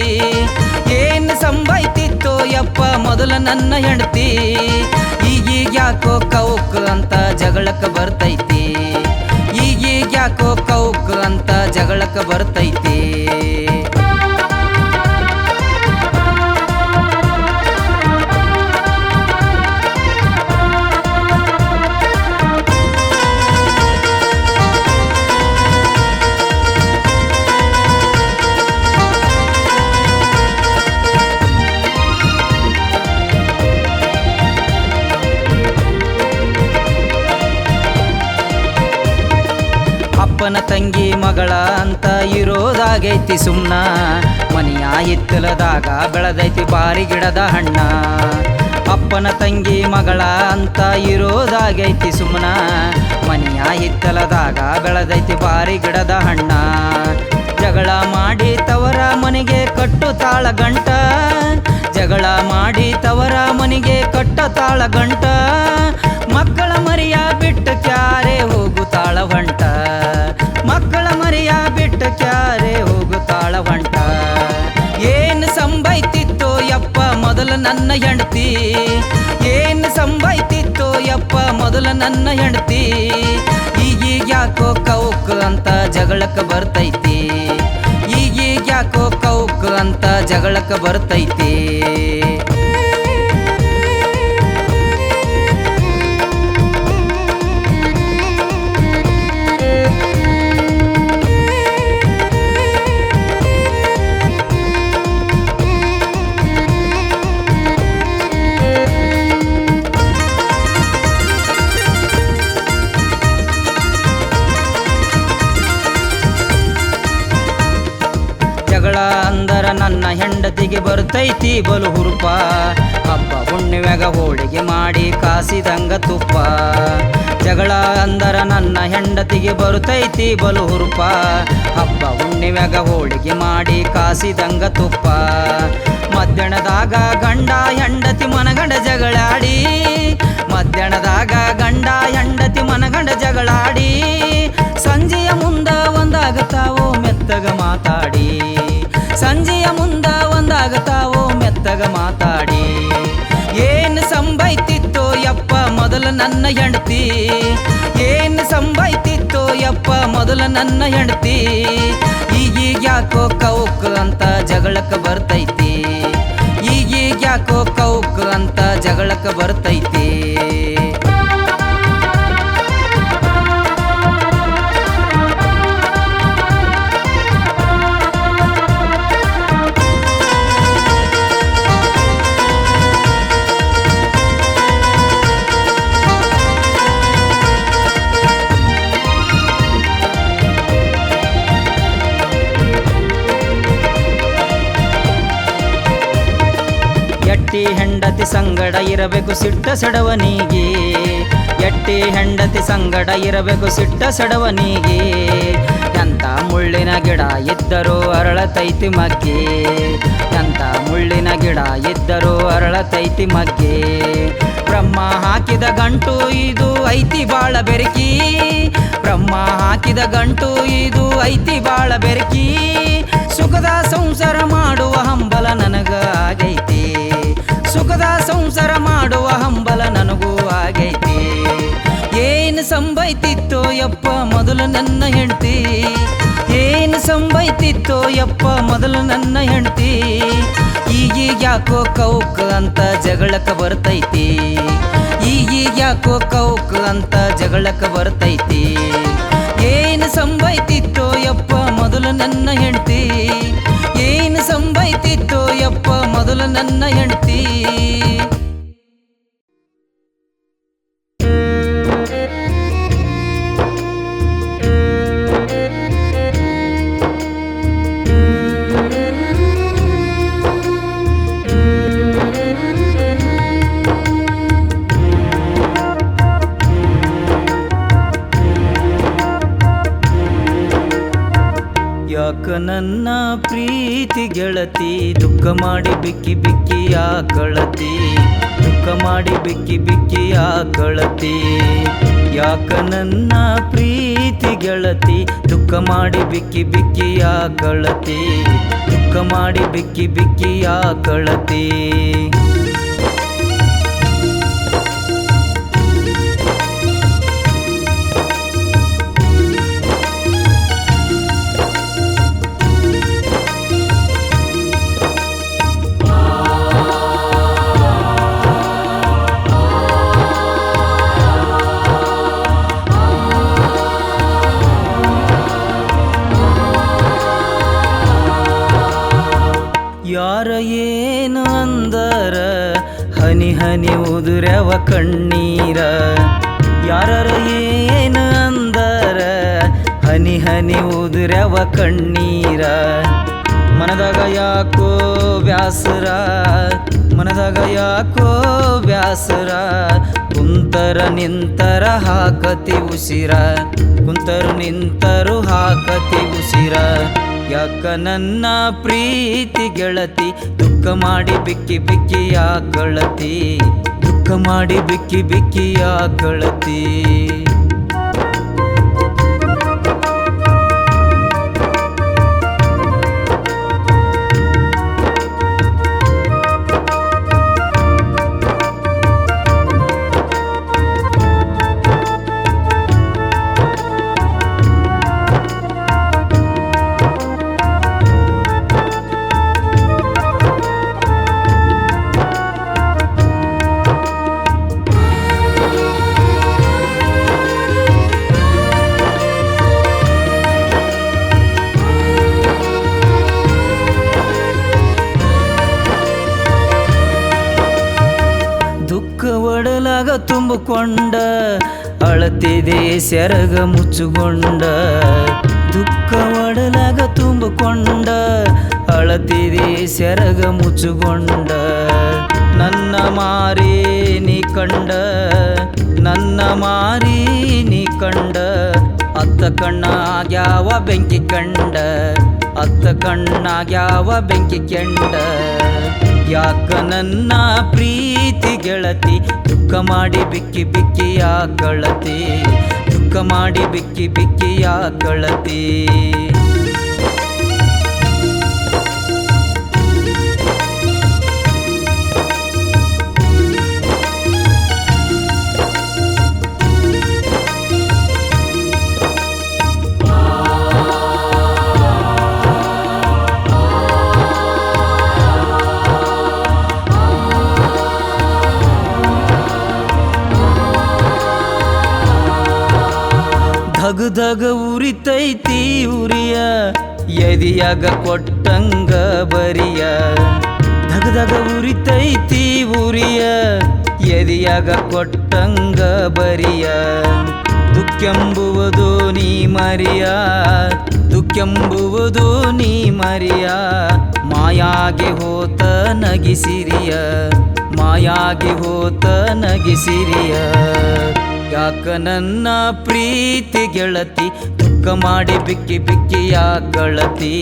ಏನು ಸಂಬೈತಿತ್ತೋ ಯಪ್ಪ ಮೊದಲು ನನ್ನ ಹೆಂಡತಿ. ಈಗೀಗ ಯಾಕೋ ಕೌಕ್ ಅಂತ ಜಗಳಕ್ಕ ಬರ್ತೈತಿ. ಈಗೀಗ ಯಾಕೋ ಕೌಕ್ ಅಂತ ಜಗಳಕ್ಕ ಬರ್ತೈತಿ. ಅಪ್ಪ ಅಪ್ಪನ ತಂಗಿ ಮಗಳ ಅಂತ ಇರೋದಾಗೈತಿ ಸುಮ್ನ, ಮನೆಯ ಹಿತ್ತಲದಾಗ ಬೆಳೆದೈತಿ ಬಾರಿ ಗಿಡದ ಹಣ್ಣ. ಅಪ್ಪನ ತಂಗಿ ಮಗಳ ಅಂತ ಇರೋದಾಗೈತಿ ಸುಮ್ನ, ಮನೆಯ ಹಿತ್ತಲದಾಗ ಬೆಳೆದೈತಿ ಬಾರಿ ಗಿಡದ ಹಣ್ಣ. ಜಗಳ ಮಾಡಿ ತವರ ಮನೆಗೆ ಕಟ್ಟುತ್ತಾಳ ಗಂಟ, ಜಗಳ ಮಾಡಿ ತವರ ಮನೆಗೆ ಕಟ್ಟುತ್ತಾಳ ಗಂಟ. ಮಕ್ಕಳ ಮರಿಯ ಬಿಟ್ಟು ಕ್ಯಾರೆ ಹೋಗುತ್ತಾಳ ಹೊಂಟ, ಮಕ್ಕಳ ಮರಿಯ ಬಿಟ್ಟು ಕ್ಯಾರೆ ಹೋಗುತ್ತಾಳ ಹೊಂಟ. ಏನು ಸಂಬೈತಿತ್ತೋ ಯಪ್ಪ ಮೊದಲು ನನ್ನ ಹೆಂಡತಿ, ಏನು ಸಂಬೈತಿತ್ತೋ ಯಪ್ಪ ಮೊದಲು ನನ್ನ ಹೆಂಡತಿ. ಈಗೀಗ ಯಾಕೋ ಕೌಕ್ ಅಂತ ಜಗಳಕ್ಕೆ ಬರ್ತೈತಿ, ಈಗೀಗ ಯಾಕೋ ಕೌಕ್ ಅಂತ ಜಗಳಕ್ಕೆ ಬರ್ತೈತಿ. ಜಗಳ ಅಂದರ ನನ್ನ ಹೆಂಡತಿಗೆ ಬರ್ತೈತಿ ಬಲು ಹುರುಪ, ಹಬ್ಬ ಹುಣ್ಣಿಮೆಗ ಹೋಳಿಗೆ ಮಾಡಿ ಕಾಸಿದಂಗ ತುಪ್ಪ. ಜಗಳ ಅಂದರ ನನ್ನ ಹೆಂಡತಿಗೆ ಬರ್ತೈತಿ ಬಲು ಹುರುಪ, ಹಬ್ಬ ಹುಣ್ಣಿಮೆಗ ಹೋಳಿಗೆ ಮಾಡಿ ಕಾಸಿದಂಗ ತುಪ್ಪ. ಮಧ್ಯಾಹ್ನದಾಗ ಗಂಡ ಹೆಂಡತಿ ಮನಗಂಡ ಜಗಳಾಡಿ, ಮಧ್ಯಾಹ್ನದಾಗ ಗಂಡ ಹೆಂಡತಿ ಮನಗಂಡ ಜಗಳಾಡಿ. ಸಂಜೆಯ ಮುಂದ ಒಂದಾಗತಾವೋ ಮೆತ್ತಗ ಮಾತಾಡಿ, ಸಂಜೆಯ ಮುಂದ ಒಂದಾಗತಾವೋ ಮೆತ್ತಗ ಮಾತಾಡಿ. ಏನು ಸಂಬೈತಿತ್ತೋ ಯಪ್ಪ ಮೊದಲು ನನ್ನ ಹೆಂಡತಿ, ಏನು ಸಂಬೈತಿತ್ತೋ ಯಪ್ಪ ಮೊದಲು ನನ್ನ ಹೆಂಡತಿ. ಈಗೀಗ ಯಾಕೋ ಕೌಕ್ ಅಂತ ಜಗಳಕ್ಕೆ ಬರ್ತೈತಿ, ಈಗೀಗ ಯಾಕೋ ಕೌಕ್ ಅಂತ ಜಗಳಕ್ಕೆ ಬರ್ತೈತಿ. ಎಟ್ಟಿ ಹೆಂಡತಿ ಸಂಗಡ ಇರಬೇಕು ಸಿಟ್ಟ ಸಡವನಿಗೆ, ಎಟ್ಟಿ ಹೆಂಡತಿ ಸಂಗಡ ಇರಬೇಕು ಸಿಟ್ಟ ಸಡವನಿಗೆ. ಎಂತ ಮುಳ್ಳಿನ ಗಿಡ ಇದ್ದರೂ ಅರಳತೈತಿ ಮಗ್ಗೆ, ಎಂತ ಮುಳ್ಳಿನ ಗಿಡ ಇದ್ದರೂ ಅರಳತೈತಿ ಮಗ್ಗೆ. ಬ್ರಹ್ಮ ಹಾಕಿದ ಗಂಟು ಇದು ಐತಿ ಬಾಳ ಬೆರಕಿ, ಬ್ರಹ್ಮ ಹಾಕಿದ ಗಂಟು ಇದು ಐತಿ ಬಾಳ ಬೆರಕಿ. ಸುಖದ ಸಂಸಾರ ಮಾಡುವ ಹಂಬಲ ನನಗ ಆಗೈತಿ, ಸುಖದ ಸಂಸಾರ ಮಾಡುವ ಹಂಬಲ ನನಗೂ ಆಗೈತಿ. ಏನು ಸಂಬೈತಿತ್ತೋ ಯಪ್ಪ ಮೊದಲು ನನ್ನ ಹೆಂಡತಿ, ಏನು ಸಂಬೈತಿತ್ತೋ ಯಪ್ಪ ಮೊದಲು ನನ್ನ ಹೆಂಡತಿ. ಈಗೀಗ ಯಾಕೋ ಕೌಕ್ ಅಂತ ಜಗಳಕ್ಕೆ ಬರ್ತೈತಿ, ಈಗೀಗ ಯಾಕೋ ಕೌಕ್ ಅಂತ ಜಗಳಕ್ಕೆ ಬರ್ತೈತಿ. ಏನು ಸಂಬೈತಿತ್ತೋ ಯಪ್ಪ ಮೊದಲು ನನ್ನ ಹೆಂಡತಿ, ಏನು ಸಂಬೈತಿತ್ತೋ ಯಪ್ಪ ಮೊದಲು ನನ್ನ ಹೆಂಡತಿ. ಯಾಕ ನನ್ನ ಪ್ರೀತಿ ಗೆಳತಿ ದುಃಖ ಮಾಡಿ ಬಿಕ್ಕಿ ಬಿಕ್ಕಿ ಯಾಕಳತಿ, ದುಃಖ ಮಾಡಿ ಬಿಕ್ಕಿ ಬಿಕ್ಕಿ ಯಾಕಳತಿ. ಯಾಕ ನನ್ನ ಪ್ರೀತಿ ಗೆಳತಿ ದುಃಖ ಮಾಡಿ ಬಿಕ್ಕಿ ಬಿಕ್ಕಿ ಯಾಕಳತಿ, ದುಃಖ ಮಾಡಿ ಬಿಕ್ಕಿ ಬಿಕ್ಕಿ ಯಾಕಳತಿ. ಯಾರ ಏನು ಅಂದರ ಹನಿ ಹನಿ ಉದುರವ ಕಣ್ಣೀರ, ಯಾರ ಏನು ಅಂದರ ಹನಿ ಹನಿ ಉದುರ್ಯವ ಕಣ್ಣೀರ ಮನದಾಗ ಯಾಕೋ ಬ್ಯಾಸರ ಮನದಾಗ ಯಾಕೋ ಬ್ಯಾಸರ ಕುಂತರ ನಿಂತರ ಹಾಕತಿ ಉಸಿರ ಕುಂತರು ನಿಂತರು ಹಾಕತಿ ಉಸಿರ ಯಾಕ ನನ್ನ ಪ್ರೀತಿ ಗೆಳತಿ ದುಃಖ ಮಾಡಿ ಬಿಕ್ಕಿ ಬಿಕ್ಕಿ ಯಾಕಳತಿ ದುಃಖ ಮಾಡಿ ಬಿಕ್ಕಿ ಬಿಕ್ಕಿ ಯಾಕಳತಿ ದುಃಖ ಒಡಲಾಗ ತುಂಬಿಕೊಂಡ ಅಳತಿದೆ ಸೆರಗ ಮುಚ್ಚುಕೊಂಡ ದುಃಖ ಒಡಲಾಗ ತುಂಬಿಕೊಂಡ ಅಳತಿದೆ ಸೆರಗ ಮುಚ್ಚುಕೊಂಡ ನನ್ನ ಮಾರಿ ನೀ ಕಂಡ ನನ್ನ ಮಾರಿ ನೀ ಕಂಡ ಅತ್ತ ಕಣ್ಣಾಗ್ಯಾವ ಬೆಂಕಿ ಕಂಡ ಅತ್ತ ಕಣ್ಣಾಗ್ಯಾವ ಬೆಂಕಿ ಕೆಂಡ ಯಾಕ ನನ್ನ ಪ್ರೀತಿ ಗೆಳತಿ ದುಃಖ ಮಾಡಿ ಬಿಕ್ಕಿ ಬಿಕ್ಕಿ ಯಾಕಳತಿ ದುಃಖ ಮಾಡಿ ಬಿಕ್ಕಿ ಬಿಕ್ಕಿ ಯಾಕಳತಿ ಧಗ ಧಗ ಉರಿತೈತಿ ಉರಿಯ ಎದಿಯಾಗ ಕೊಟ್ಟಂಗ ಬರಿಯ ಧಗ ಧಗ ಉರಿತೈತಿ ಉರಿಯ ಎದಿಯಾಗ ಕೊಟ್ಟಂಗ ಬರಿಯ ದುಃಖೆಂಬುವುದು ನೀ ಮರಿಯ ದುಃಖೆಂಬುವುದು ನೀ ಮರಿಯ ಮಾಯಾಗಿ ಹೋತ ನಗಿಸಿರಿಯ ಮಾಯಾಗಿ ಹೋತ ನಗಿಸಿರಿಯ ಯಾಕ ನನ್ನ ಪ್ರೀತಿ ಗೆಳತಿ ದುಃಖ ಮಾಡಿ ಬಿಕ್ಕಿ ಬಿಕ್ಕಿ ಯಾಕಳತಿ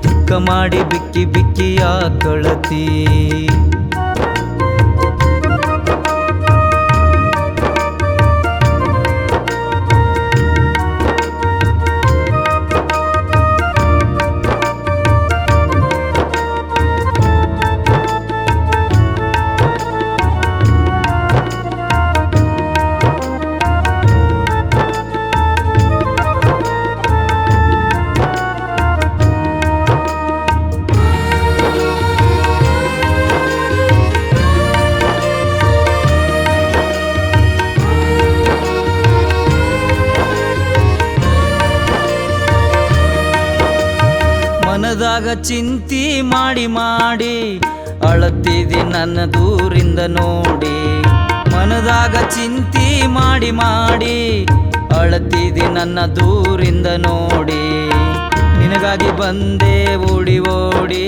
ದುಃಖ ಮಾಡಿ ಬಿಕ್ಕಿ ಬಿಕ್ಕಿ ಯಾಕಳತಿ ಮನದಾಗ ಚಿಂತಿ ಮಾಡಿ ಮಾಡಿ ಅಳತಿದೆ ನನ್ನ ದೂರಿಂದ ನೋಡಿ ಮನದಾಗ ಚಿಂತಿ ಮಾಡಿ ಮಾಡಿ ಅಳತಿದೆ ನನ್ನ ದೂರಿಂದ ನೋಡಿ ನಿನಗಾಗಿ ಬಂದೆ ಓಡಿ ಓಡಿ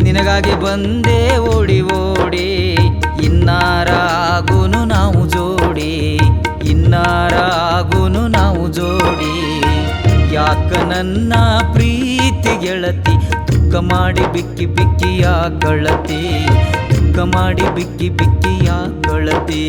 ನಿನಗಾಗಿ ಬಂದೆ ಓಡಿ ಓಡಿ ಇನ್ನಾರಾಗುನು ನಾವು ಜೋಡಿ ಇನ್ನಾರಾಗುನು ನಾವು ಜೋಡಿ ಯಾಕ ನನ್ನ ಪ್ರೀತಿ ಗೆಳತಿ ದುಃಖ ಮಾಡಿ ಬಿಕ್ಕಿ ಬಿಕ್ಕಿ ಯಾಕಳತಿ ದುಃಖ ಮಾಡಿ ಬಿಕ್ಕಿ ಬಿಕ್ಕಿ ಯಾಕಳತಿ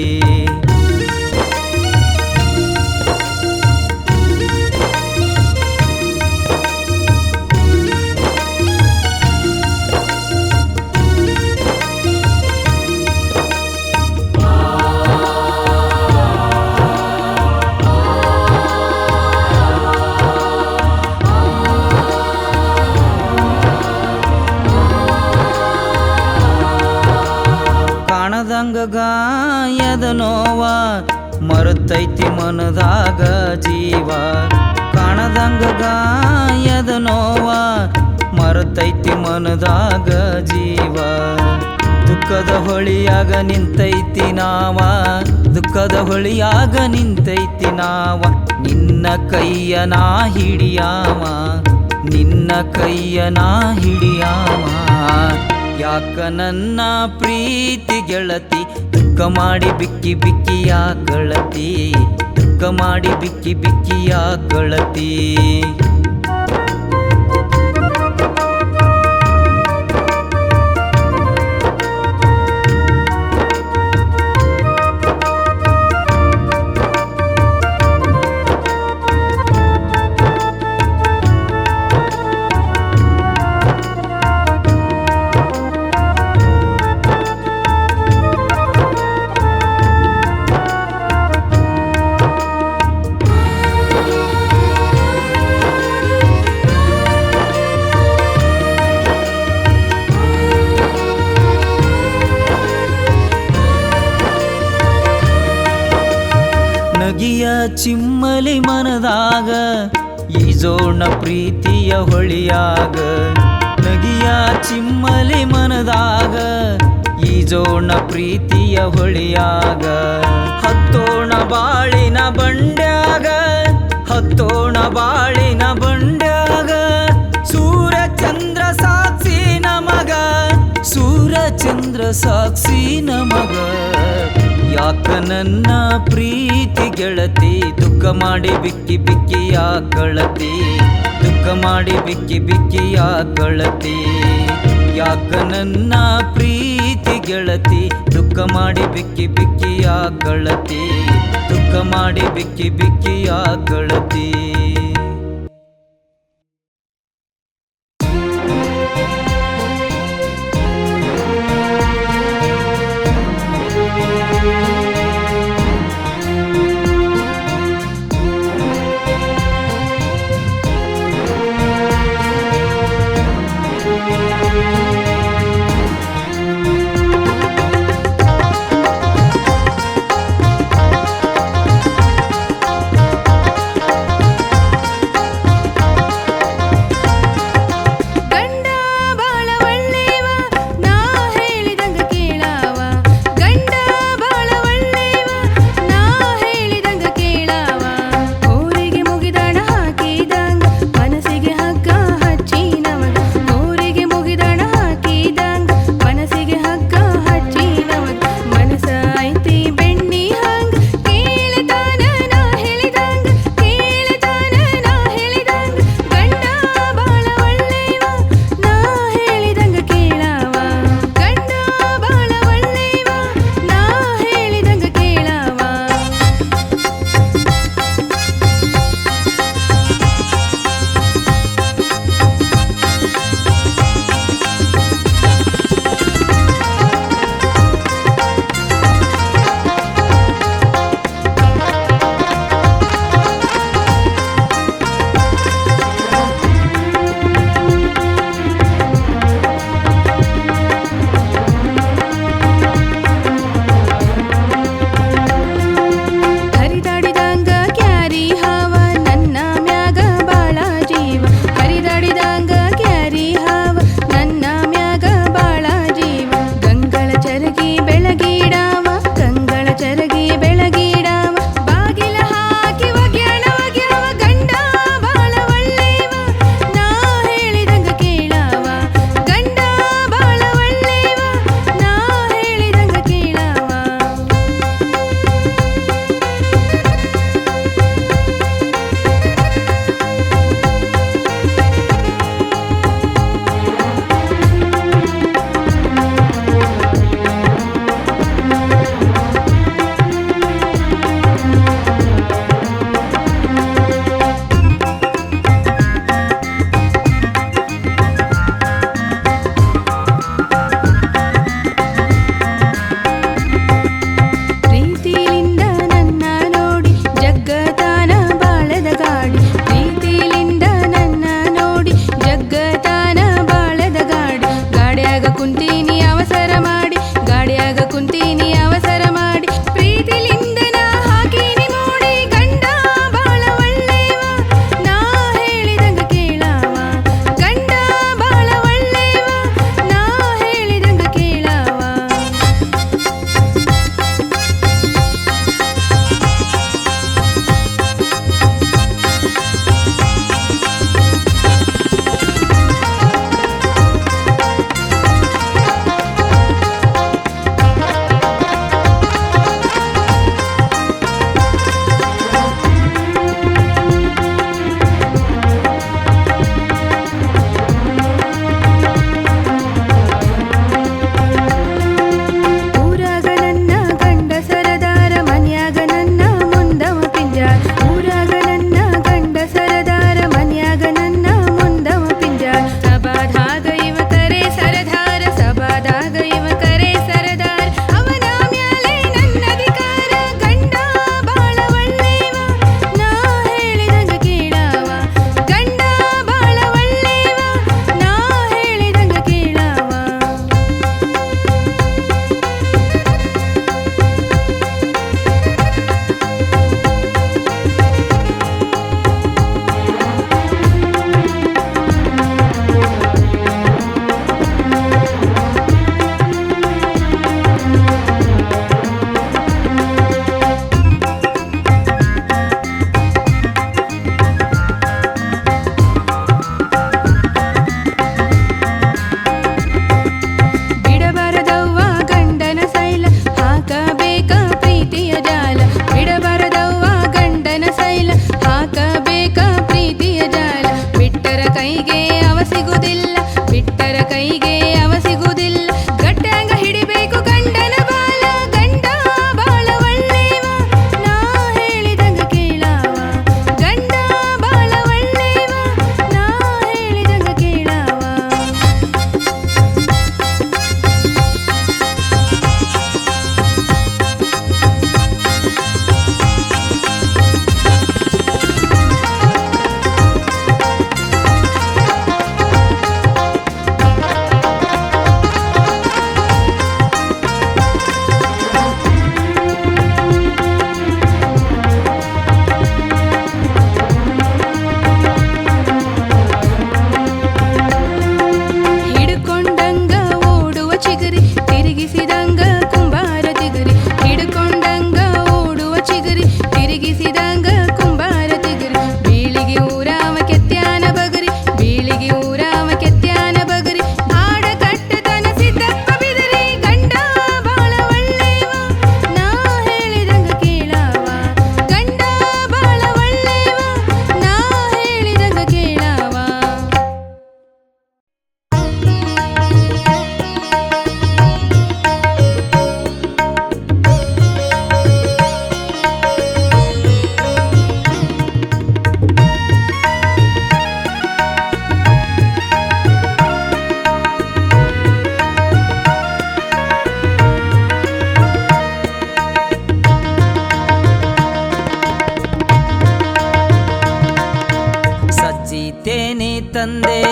ಕಾಣದಂಗ ಗಾಯದ ನೋವ ಮರುತೈತಿ ಮನದಾಗ ಜೀವ ಕಾಣದಂಗ ಗಾಯದ ನೋವ ಮರುತೈತಿ ಮನದಾಗ ಜೀವ ದುಃಖ ದುಃಖದ ಹೊಳಿಯಾಗ ನಿಂತೈತಿ ನಾವ, ದುಃಖದ ಹೊಳಿಯಾಗ ನಿಂತೈತಿ ನಾವ, ನಿನ್ನ ಕೈಯ ನಾ ಹಿಡಿಯಾವ, ನಿನ್ನ ಕೈಯ ನಾ ಹಿಡಿಯಾವ. ಯಾಕ ನನ್ನ ಪ್ರೀತಿ ಗೆಳತಿ ದುಃಖ ಮಾಡಿ ಬಿಕ್ಕಿ ಬಿಕ್ಕಿಯ ಗಳತಿ, ದುಃಖ ಮಾಡಿ ಬಿಕ್ಕಿ ಬಿಕ್ಕಿಯ ಗಳತಿ. ನಗಿಯ ಚಿಮ್ಮಲಿ ಮನದಾಗ ಈಜೋಣ ಪ್ರೀತಿಯ ಹೊಳಿಯಾಗ, ನಗಿಯ ಚಿಮ್ಮಲಿ ಮನದಾಗ ಈಜೋಣ ಪ್ರೀತಿಯ ಹೊಳಿಯಾಗ. ಹತ್ತೋಣ ಬಾಳಿನ ಬಂಡ್ಯಾಗ, ಹತ್ತೋಣ ಬಾಳಿನ ಬಂಡ್ಯಾಗ, ಸೂರ್ಯ ಚಂದ್ರ ಸಾಕ್ಷಿ ನಮಗ, ಸೂರ್ಯ ಚಂದ್ರ ಸಾಕ್ಷಿ ನಮಗ. ಯಾಕ ನನ್ನ ಪ್ರೀತಿ ಗೆಳತಿ ದುಃಖ ಮಾಡಿ ಬಿಕ್ಕಿ ಬಿಕ್ಕಿಯ ಗಳತಿ, ದುಃಖ ಮಾಡಿ ಬಿಕ್ಕಿ ಬಿಕ್ಕಿಯ ಗಳತಿ. ಯಾಕ ನನ್ನ ಪ್ರೀತಿ ಗೆಳತಿ ದುಃಖ ಮಾಡಿ ಬಿಕ್ಕಿ ಬಿಕ್ಕಿಯ ಗಳತಿ, ದುಃಖ ಮಾಡಿ ಬಿಕ್ಕಿ ಬಿಕ್ಕಿಯ ಗಳತಿ.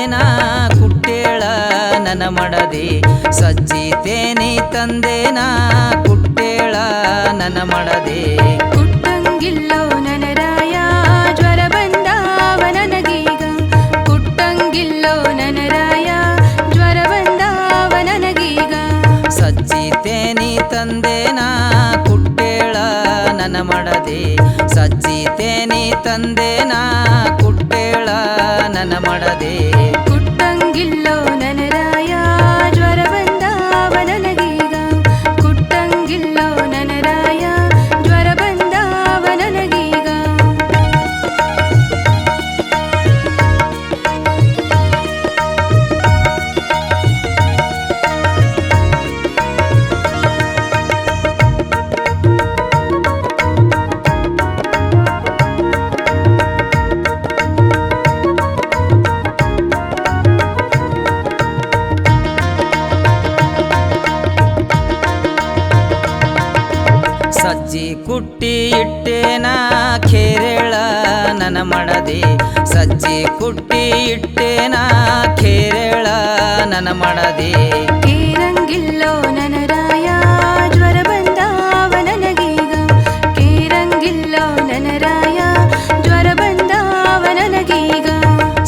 ತಂದೇನ ಕುಟ್ಟೇಳ ನನ್ನ ಮಡದಿ ಸಜ್ಜಿ ತೇನಿ ತಂದೇನ ಕುಟ್ಟೇಳ ನನ್ನ ಮಡದಿ ಕುಟ್ಟಂಗಿಲ್ಲೋ ನನರಾಯ ಜ್ವರ ಬಂದಾವ ನನಗೀಗ ಕುಟ್ಟಂಗಿಲ್ಲೋ ನನರಾಯ ಜ್ವರ ಬಂದಾವ ನನಗೀಗ ಸಜ್ಜಿ ತೇನಿ ತಂದೇನ ಕುಟ್ಟೇಳ ನನ್ನ ಮಡದಿ ಸಜ್ಜಿ ತೇನಿ ತಂದೇನ ಕುಟ್ಟೇಳ ನನ್ನ ಮಡದಿ ಕುಟ್ಟಂಗಿಲ್ಲೋ ನನರಾಯ ಜ್ವರ ಬಂದಾವ ನನಗೀಗ ಕುಟ್ಟಂಗಿಲ್ಲೋ ನನರಾಯ ಜ್ವರ ಬಂದಾವ ನನಗೀಗ ಸಜ್ಜಿ ಕುಟ್ಟಿ ಇಟ್ಟೇನ ಖೇರೇಳ ನನ್ನ ಮಡದಿ ಸಜ್ಜಿ ಕುಟ್ಟಿ ಇಟ್ಟೇನ ಖೇರೇಳ ನನ್ನ ಮಡದಿ ಕೇರಂಗಿಲ್ಲೋ ನನರಾಯ ಜ್ವರ ಬಂದಾವ ನನಗೀಗ ಕೇರಂಗಿಲ್ಲೋ ನನರಾಯ ಜ್ವರ ಬಂದಾವ ನನಗೀಗ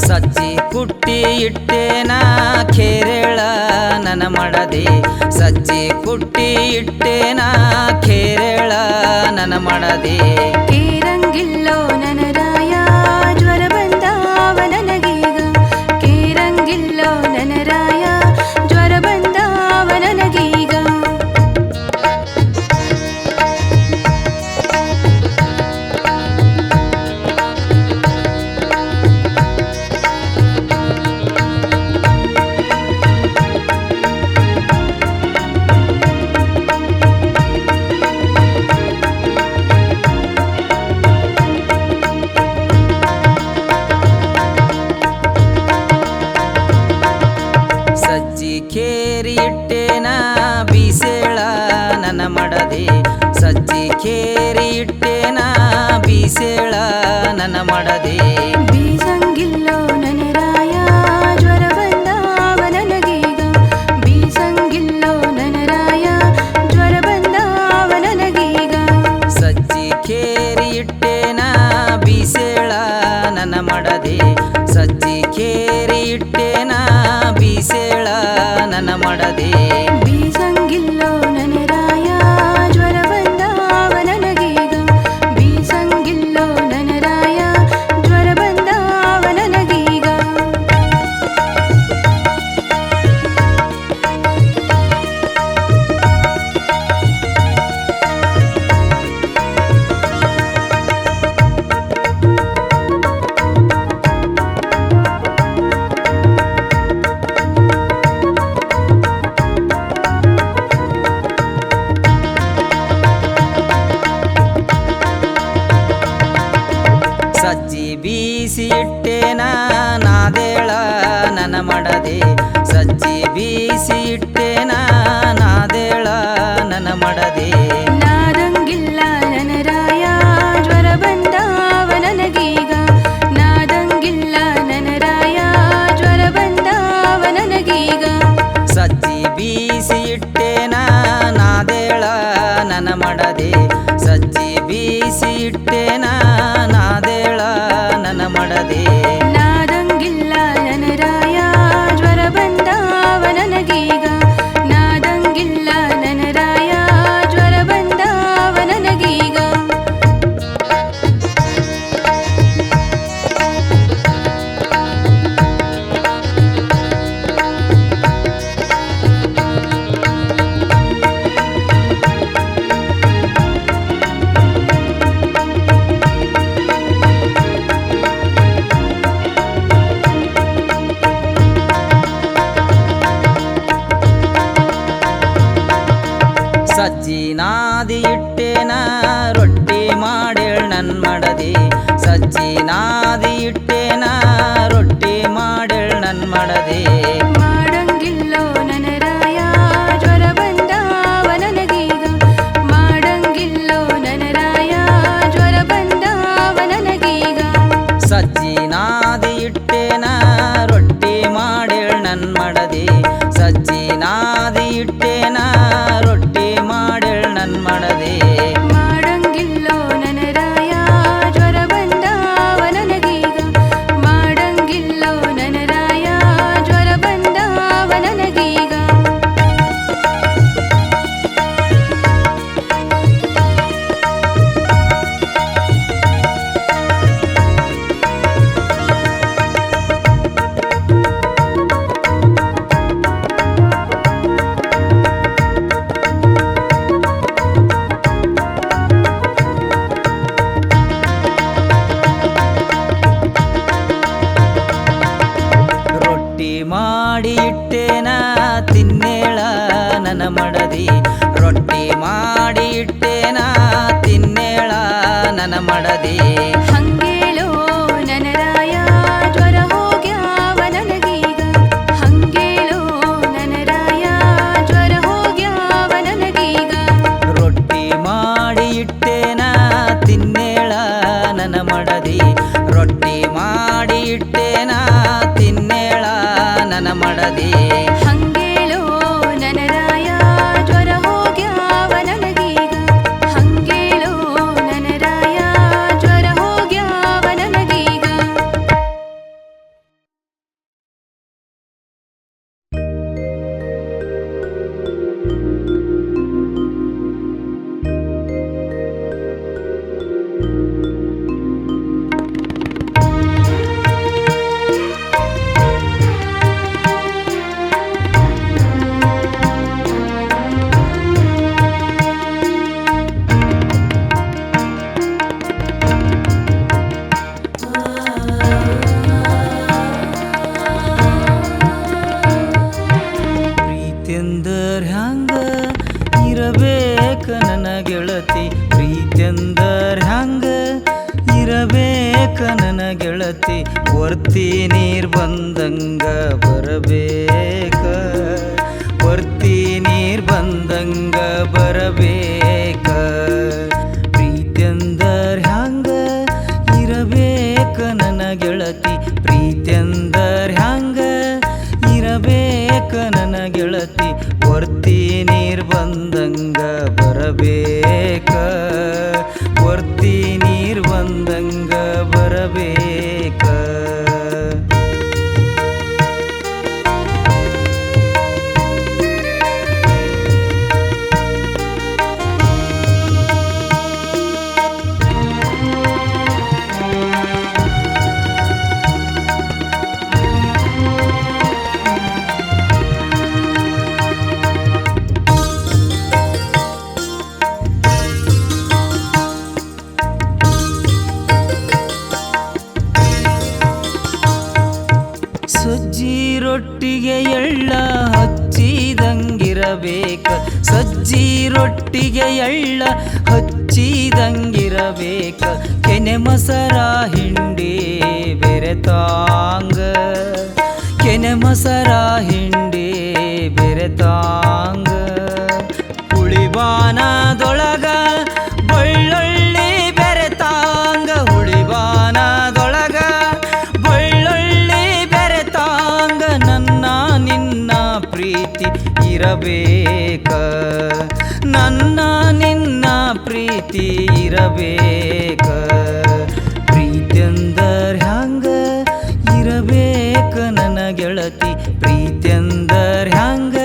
ಸಜ್ಜಿ ಕುಟ್ಟಿ ಇಟ್ಟೇನ ಖೇರೇಳ ನನ್ನ ಮಡದಿ ಸಜ್ಜಿ ಕುಟ್ಟಿ ಇಟ್ಟೇನ ಖೇರೇಳ ನನ್ನ ಮಡದಿ ಕೇರಂಗಿಲ್ಲೋ ನನರಾಯ ಜ್ವರ ಬಂದಾವ ನನಗೀಗ ಕೇರಂಗಿಲ್ಲೋ ನನರಾಯ ಜ್ವರ ಬಂದಾವ ನನಗೀಗ ಸಜ್ಜಿ ಖೇರಿ ಇಟ್ಟೇನ ಬೀಸೇಳ ನನ್ನ ಮಡದಿ ಸಜ್ಜಿ ಖೇರಿ ಇಟ್ಟೇನ ಬೀಸೇಳ ನನ್ನ ಮಡದಿ ಬೀಸಂಗಿಲ್ಲೋ ನನರಾಯ ಜ್ವರ ಬಂದಾವ ನನಗೀಗ ಬೀಸಂಗಿಲ್ಲೋ ನನರಾಯ ಜ್ವರ ಬಂದಾವ ನನಗೀಗ ಸಜ್ಜಿ ಖೇರಿ ಇಟ್ಟೇನ ಬೀಸೇಳ ನನ್ನ ಮಡದಿ ಸಜ್ಜಿ ಖೇರಿ ಇಟ್ಟೇನ ಬೀಸೇಳ ನನ್ನ ಮಡದಿ ಬೀಸಂಗಿಲ್ಲೋ ನನರಾಯ ಜ್ವರ ಬಂದಾವ ನನಗೀಗ ಬೀಸಂಗಿಲ್ಲೋ ನನರಾಯ ಜ್ವರ ಬಂದಾವ ನನಗೀಗ ಸಜ್ಜಿ ಬೀಸಿ ಇಟ್ಟೇನ ನಾದೇಳ ನನ್ನ ಮಡದಿ ಸಜ್ಜಿ ಬೀಸಿ ಇಟ್ಟೇನ ನಾದೇಳ ನನ್ನ ಮಡದಿ ನಾದಂಗಿಲ್ಲ ನನರಾಯ ಜ್ವರ ಬಂದಾವ ನನಗೀಗ ನಾದಂಗಿಲ್ಲ ನನರಾಯ ಜ್ವರ ಬಂದಾವ ನನಗೀಗ ಸಜ್ಜಿ ಬೀಸಿ ಇಟ್ಟೇನ ನಾದೇಳ ನನ್ನ ಮಡದಿ ಸಜ್ಜಿ ಬೀಸಿ ಇಟ್ಟೇನ ನಾದೇಳ ನನ್ನ ಮಡದಿ ನಾದಂಗಿಲ್ಲ ನನರಾಯ ಜ್ವರ ಬಂದಾವ ನನಗೀಗ ನಾದಂಗಿಲ್ಲ ನನರಾಯ ಜ್ವರ ಬಂದಾವ ನನಗೀಗ ಸಜ್ಜಿ ನಾದಿ ಇಟ್ಟೇನ ರೊಟ್ಟಿ ಮಾಡೇಳ್ ನನ್ ಮಡದಿ ಸಜ್ಜಿ ನಾದಿ ಇಟ್ಟೇನ ರೊಟ್ಟಿ ಮಾಡೇಳ್ ನನ್ ಮಡದಿ ಮಾಡಂಗಿಲ್ಲೋ ನನರಾಯ ಜ್ವರ ಬಂದಾವ ನನಗೀಗ ಮಾಡಂಗಿಲ್ಲೋ ನನರಾಯ ಜ್ವರ ಬಂದಾವ ನನಗೀಗ ಸಜ್ಜಿ ನಾದಿ ಇಟ್ಟೇನ ರೊಟ್ಟಿ ನನ್ನ ಮಡದಿ. ಹಂಗೇಳೋ ನನರಾಯ ಜ್ವರ ಹೋಗ್ಯಾವ ನನಗೀಗ. ಹಂಗೇಳೋ ನನರಾಯ ಜ್ವರ ಹೋಗ್ಯಾವ ನನಗೀಗ. ರೊಟ್ಟಿ ಮಾಡಿ ಇಟ್ಟೇನ ತಿನ್ನೇಳ ನನ್ನ ಮಡದಿ. ರೊಟ್ಟಿ ಮಾಡಿ ಇಟ್ಟೇನ ತಿನ್ನೇಳ ನನ್ನ ಮಡದಿ. ಹಂಗೇಳೋ ನನರಾಯ ಜ್ವರ ಹೋಗ್ಯಾವ ನನಗೀಗ. ಹಂಗೇಳೋ ನನರಾಯ ಜ್ವರ ಹೋಗ್ಯಾವ ನನಗೀಗ. ಪ್ರೀತಿಯಂದರ್ ಹ್ಯಾಂಗ ಇರಬೇಕ ನನ್ನ ಗೆಳತಿ. ಪ್ರೀತಿಯಂದರ್ ಹ್ಯಾಂಗ ಇರಬೇಕ ನನ್ನ ಗೆಳತಿ. ವರ್ತಿ ನೀರ್ ಬಂದಂಗ ಬರಬೇಕ. ವರ್ತಿ ನೀರ್ ಬಂದಂಗ ಬರಬೇಕ. ಪ್ರೀತಿಯಂದರ್ ಹ್ಯಾಂಗ ಇರಬೇಕ ನನ್ನ ಗೆಳತಿ. ಪ್ರೀತಿಯಂದರ್ ಹ್ಯಾಂಗ ಇರಬೇಕ ನನ್ನ ಗೆಳತಿ. ವರ್ತಿ ನೀರ್ ಬಂದಂಗ ಬರಬೇಕ. ವರ್ತಿ ನೀರ್ ಬಂದಂಗ ಬರಬೇಕ. ಸಜ್ಜಿ ರೊಟ್ಟಿಗೆ ಎಳ್ಳ ಹಚ್ಚಿದಂಗಿರಬೇಕ. ಸಜ್ಜಿ ರೊಟ್ಟಿಗೆ ಎಳ್ಳ ಹಚ್ಚಿದಂಗಿರಬೇಕ. ಕೆನೆ ಮಸರ ಹಿಂಡಿ ಬೆರೆತಾಂಗ. ಕೆನೆ ಮಸರ ಹಿಂಡಿ ಬೆರೆತಾಂಗ. ಹುಳಿಬಾನದೊಳಗ ಬೆಳ್ಳುಳ್ಳಿ ಬೆರೆತಾಂಗ. ಹುಳಿಬಾನದೊಳಗ ಬೆಳ್ಳುಳ್ಳಿ ಬೆರೆತಾಂಗ. ನನ್ನ ನಿನ್ನ ಪ್ರೀತಿ ಇರಬೇಕ. ನನ್ನ ನಿನ್ನ ಪ್ರೀತಿ ಇರಬೇಕ. ಪ್ರೀತಿಯಂದರ್ ಹ್ಯಾಂಗ ಇರಬೇಕ ನನ್ನ ಗೆಳತಿ. ಪ್ರೀತಿಯಂದರ್ ಹ್ಯಾಂಗ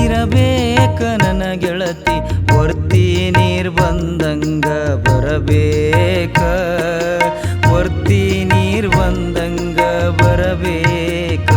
ಇರಬೇಕ ನನ್ನ ಗೆಳತಿ. ವರ್ತಿ ನೀರ್ ಬಂದಂಗ ಬರಬೇಕ. ವರ್ತಿ ನೀರ್ ಬಂದಂಗ ಬರಬೇಕ.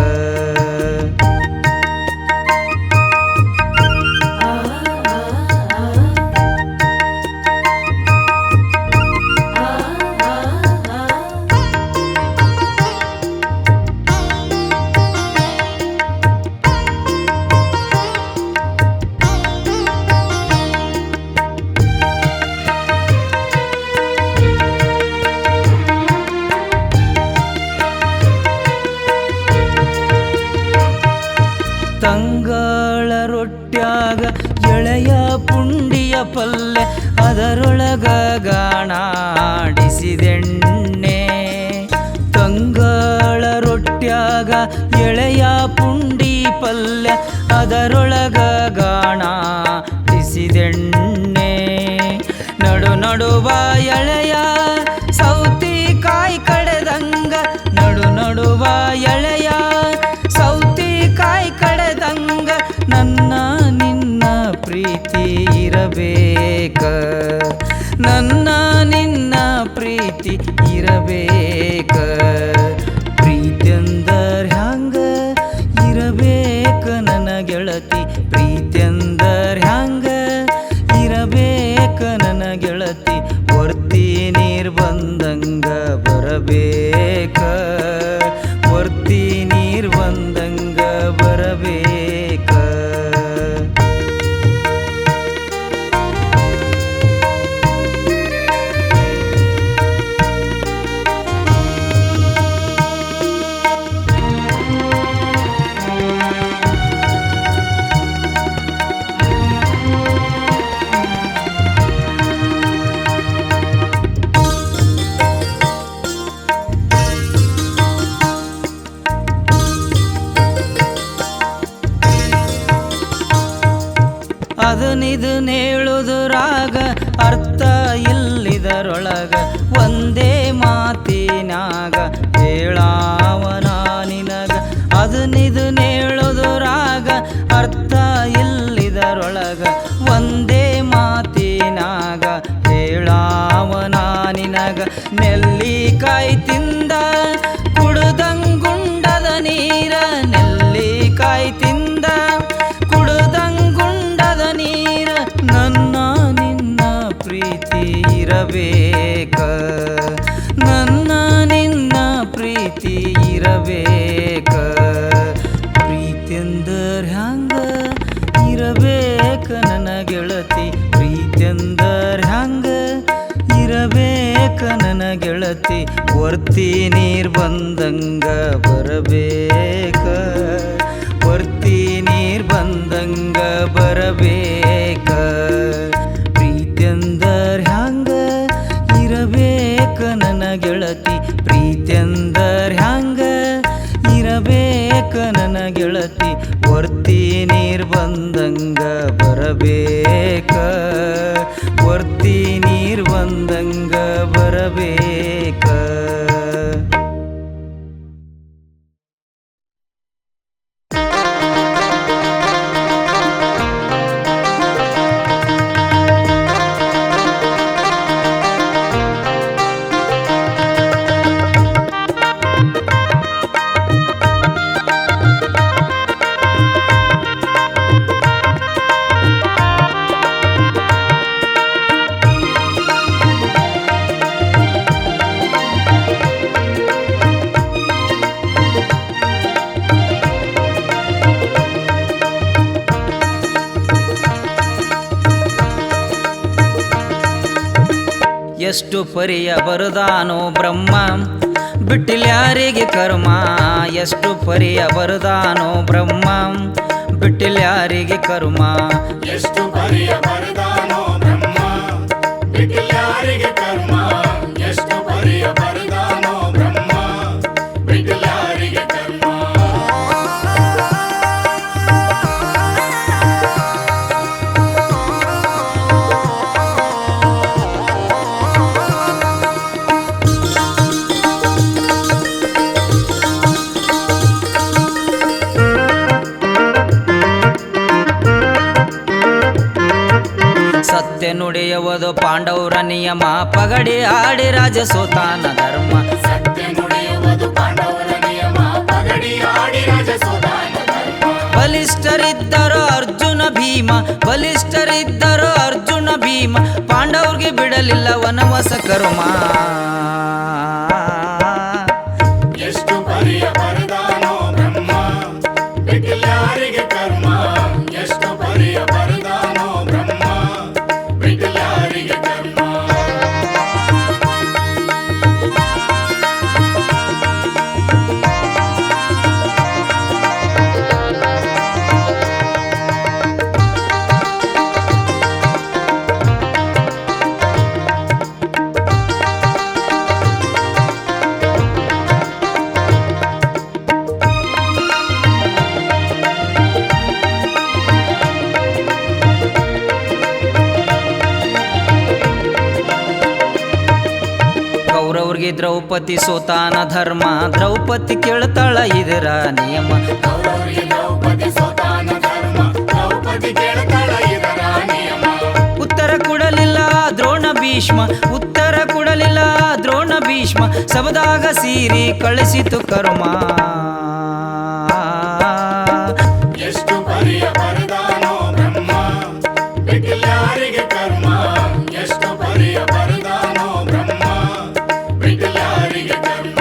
ತಂಗಳ ರೊಟ್ಯಾಗ ಎಳೆಯ ಪುಂಡಿಯ ಪಲ್ಲೆ. ಅದರೊಳಗ ಗಾಣಾಡಿಸಿದೆಣ್ಣೆ. ತಂಗಳ ರೊಟ್ಯಾಗ ಎಳೆಯ ಪುಂಡಿ ಪಲ್ಲೆ. ಅದರೊಳಗ ಗಾಣಾಡಿಸಿದೆಣ್ಣೆ. ನಡು ನಡುವ ಎಳೆಯ ಸೌತಿಕಾಯಿ ಕಡೆದಂಗ. ನಡು ನಡುವ ಎಳೆಯ ಸೌತಿಕಾಯಿ ಕಡೆದಂಗ. ನನ್ನ ನಿನ್ನ ಪ್ರೀತಿ ಇರಬೇಕ. ನನ್ನ ನಿನ್ನ ಪ್ರೀತಿ ಇರಬೇಕ. ಪ್ರೀತಿಯಂದರ್ ಹ್ಯಾಂಗ ಇರಬೇಕ ನನ್ನ ಗೆಳತಿ. ಪ್ರೀತಿಯಂದರ್ ಹ್ಯಾಂಗ ಇರಬೇಕ ನನ್ನ ಗೆಳತಿ. ವರ್ತಿ ನೀರ್ ಬಂದಂಗ ಬರಬೇಕ. ವರ್ತಿ ನೀರ್ ಬಂದಂಗ ಬರಬೇಕ. ರಾಗ ಅರ್ಥ ಇಲ್ಲಿದರೊಳಗ ಒಂದೇ ಮಾತಿನಾಗ ಹೇಳಾವನ ನಿನಗ ಅದನಿದು ನೇಳೋದು ರಾಗ ಅರ್ಥ ಇಲ್ಲಿದರೊಳಗ ಒಂದೇ ಮಾತಿನಾಗ ಹೇಳಾವನ ನಿನಗ ನೆಲ್ಲಿಕಾಯಿ ತಿಂದ ಕುಡ್ದಂಗುಂಡದ ನೀರ ನೆಲ್ಲಿಕಾಯಿ ತಿಂದ ಕುಡ್ದಂಗುಂಡದ ನೀರ ನನ್ನ ನಿನ್ನ ಪ್ರೀತಿ ಇರಬೇಕ ನನ್ನ ನಿನ್ನ ಪ್ರೀತಿ ಇರಬೇಕ ಪ್ರೀತಿಯಂದರ್ ಹ್ಯಾಂಗ ಇರಬೇಕ ನನ್ನ ಗೆಳತಿ ಪ್ರೀತಿಯಂದರ್ ಹ್ಯಾಂಗ ಇರಬೇಕ ನನ್ನ ಗೆಳತಿ ವರ್ತಿ ನೀರ್ ಬಂದಂಗ ಬರಬೇಕ ವರ್ತಿ ನೀರ್ ಬಂದಂಗ ಬರಬೇಕ ಪ್ರೀತಿಯಂದರ್ ಹ್ಯಾಂಗ ಇರಬೇಕ ನನ್ನ ಗೆಳತಿ ಪ್ರೀತಿಯಂದರ್ ಹ್ಯಾಂಗ ಇರಬೇಕ ನನ್ನ ಗೆಳತಿ ವರ್ತಿ ನೀರ್ ಬಂದಂಗ ಬರಬೇಕ ವರ್ತಿ ನೀರ್ ಬಂದಂಗ ಬರಬೇಕ ಎಷ್ಟು ಪರಿಯ ಬರುದಾನೋ ಬ್ರಹ್ಮ ಬಿಟ್ಟಿಲ್ಯಾರಿಗೆ ಕರ್ಮ ಎಷ್ಟು ಪರಿಯ ಬರುದಾನೋ ಬ್ರಹ್ಮ ಬಿಟ್ಟಿಲ್ಯಾರಿಗೆ ಕರ್ಮ ಎಷ್ಟು ಪರಿಯ ಬರದಾನೋ ಬ್ರಹ್ಮ ಬಿಟ್ಟಿಲ್ಯಾರಿಗೆ ಕರ್ಮ ಎಷ್ಟು ಪರಿಯ ಬರದಾನೋ ಬ್ರಹ್ಮ ಬಿಟ್ಟಿಲ್ಯಾರಿಗೆ ಕರ್ಮ ಸತ್ಯ ನುಡಿಯುವುದು ಪಾಂಡವರ ನಿಯಮ ಪಗಡಿ ಆಡಿ ರಾಜ ಸೋತಾನ ಧರ್ಮ ಸತ್ಯ ನುಡಿಯುವುದು ಪಾಂಡವರ ನಿಯಮ ಪಗಡಿ ಆಡಿ ರಾಜ ಸೋತಾನ ಧರ್ಮ ಬಲಿಷ್ಠರಿದ್ದರು ಅರ್ಜುನ ಭೀಮ ಬಲಿಷ್ಠರಿದ್ದರು ಅರ್ಜುನ ಭೀಮ ಪಾಂಡವ್ರಿಗೆ ಬಿಡಲಿಲ್ಲ ವನವಾಸ ಕರ್ಮ ಎಷ್ಟು ಪರಿಯ ಬರದಾನೋ ಬ್ರಹ್ಮ ಬಿಟ್ಟಿಲ್ಯಾರಿಗೆ ಕರ್ಮ ಎಷ್ಟು ಪರಿಯ ಬರದಾನೋ ಬ್ರಹ್ಮ ಬಿಟ್ಟಿಲ್ಯಾರಿಗೆ ಕರ್ಮ ಕೌರವ್ರಿಗೆ ದ್ರೌಪದಿ ಸೋತಾನ ಧರ್ಮ ದ್ರೌಪದಿ ಕೇಳ್ತಾಳ ಇದರ ನಿಯಮ ಕೌರವರಿಗೆ ದ್ರೌಪದಿ ಸೋತಾನ ಧರ್ಮ ದ್ರೌಪದಿ ಕೇಳ್ತಾಳ ಇದರ ನಿಯಮ ಉತ್ತರ ಕೊಡಲಿಲ್ಲ ದ್ರೋಣ ಭೀಷ್ಮ ಉತ್ತರ ಕೊಡಲಿಲ್ಲ ದ್ರೋಣ ಭೀಷ್ಮ ಸಬದಾಗ ಸೀರಿ ಕಳಿಸಿತು ಕರ್ಮ ಎಷ್ಟು ಪರಿಯ ಬರದಾನೋ ಬ್ರಹ್ಮ ಬಿಟ್ಟಿಲ್ಯಾರಿಗೆ ಕರ್ಮ ಎಷ್ಟು ಪರಿಯ ಬರದಾನೋ ಬ್ರಹ್ಮ ಬಿಟ್ಟಿಲ್ಯಾರಿಗೆ ಕರ್ಮ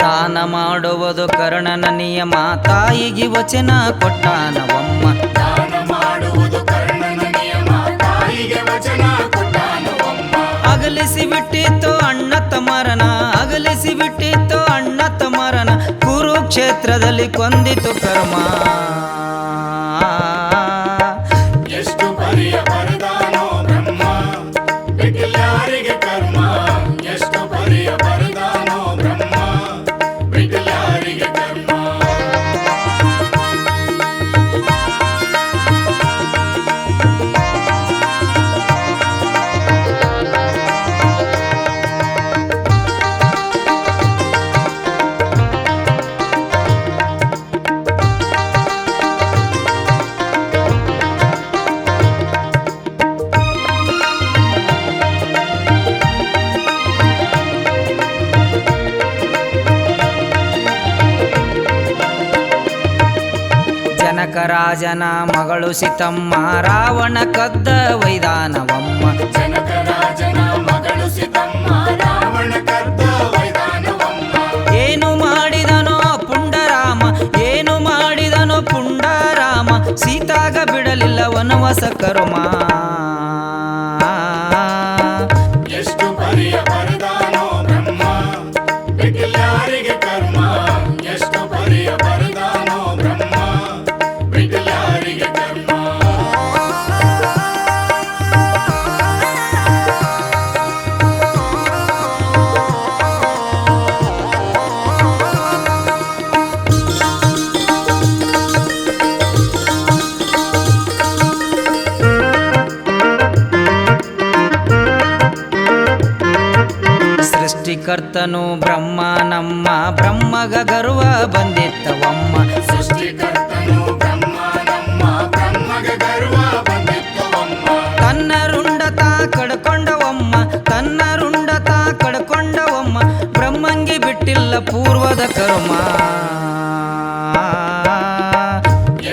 ದಾನ ಮಾಡುವುದು ಕರ್ಣನ ನಿಯಮ ತಾಯಿಗೆ ವಚನ ಕೊಟ್ಟಾನವಮ್ಮ ದಾನ ಮಾಡುವುದು ಕರ್ಣನ ನಿಯಮ ತಾಯಿಗೆ ವಚನ ಕೊಟ್ಟಾನವಮ್ಮ ಅಗಲಿಸಿ ಬಿಟ್ಟಿತ್ತು ಅಣ್ಣ ತಮರನ ಅಗಲಿಸಿ ಬಿಟ್ಟಿತ್ತು ಅಣ್ಣ ತಮರನ ಕುರು ಕುರುಕ್ಷೇತ್ರದಲ್ಲಿ ಕೊಂದಿತು ಕರ್ಮ. ಎಷ್ಟು ಪರಿಯ ಬರದಾನೋ ಬ್ರಹ್ಮ ಬಿಟ್ಟಿಲ್ಯಾರಿಗೆ ಕರ್ಮ. ಎಷ್ಟು ಪರಿಯ ಬರದಾನೋ ಬ್ರಹ್ಮ ಬಿಟ್ಟಿಲ್ಯಾರಿಗೆ ಕರ್ಮ. ಜನಕರಾಜನ ಮಗಳು ಸೀತಮ್ಮ ರಾವಣ ಕದ್ದ ವೈದಾನವಮ್ಮ. ಜನಕರಾಜನ ಮಗಳು ಸೀತಮ್ಮ ರಾವಣ ಕದ್ದ ವೈದಾನವಮ್ಮ. ಏನು ಮಾಡಿದನೋ ಪುಂಡರಾಮ, ಏನು ಮಾಡಿದನೋ ಪುಂಡರಾಮ, ಸೀತಾಗ ಬಿಡಲಿಲ್ಲ ವನವಾಸ ಕರ್ಮ. ಎಷ್ಟು ಪರಿಯ ಬರದಾನೋ ಬ್ರಹ್ಮ ಬಿಟ್ಟಿಲ್ಯಾರಿಗೆ ಕರ್ಮ. ಎಷ್ಟು ಪರಿಯ ಬರದಾನೋ ಬ್ರಹ್ಮ ಬಿಟ್ಟಿಲ್ಯಾರಿಗೆ ಕರ್ಮ. ಸೃಷ್ಟಿಕರ್ತನು ಬ್ರಹ್ಮ ನಮ್ಮ, ಬ್ರಹ್ಮಗ ಗರ್ವ ಬಂದಿತ್ತವಮ್ಮ. ಸೃಷ್ಟಿಕರ್ತನು ಬ್ರಹ್ಮ ನಮ್ಮ, ಬ್ರಹ್ಮಗ ಗರ್ವ ಬಂದಿತ್ತವಮ್ಮ. ತನ್ನ ರುಂಡತ ಕಡ್ಕೊಂಡವಮ್ಮ, ತನ್ನ ರುಂಡತ ಕಡ್ಕೊಂಡವಮ್ಮ, ಬ್ರಹ್ಮಂಗೆ ಬಿಟ್ಟಿಲ್ಲ ಪೂರ್ವದ ಕರ್ಮ.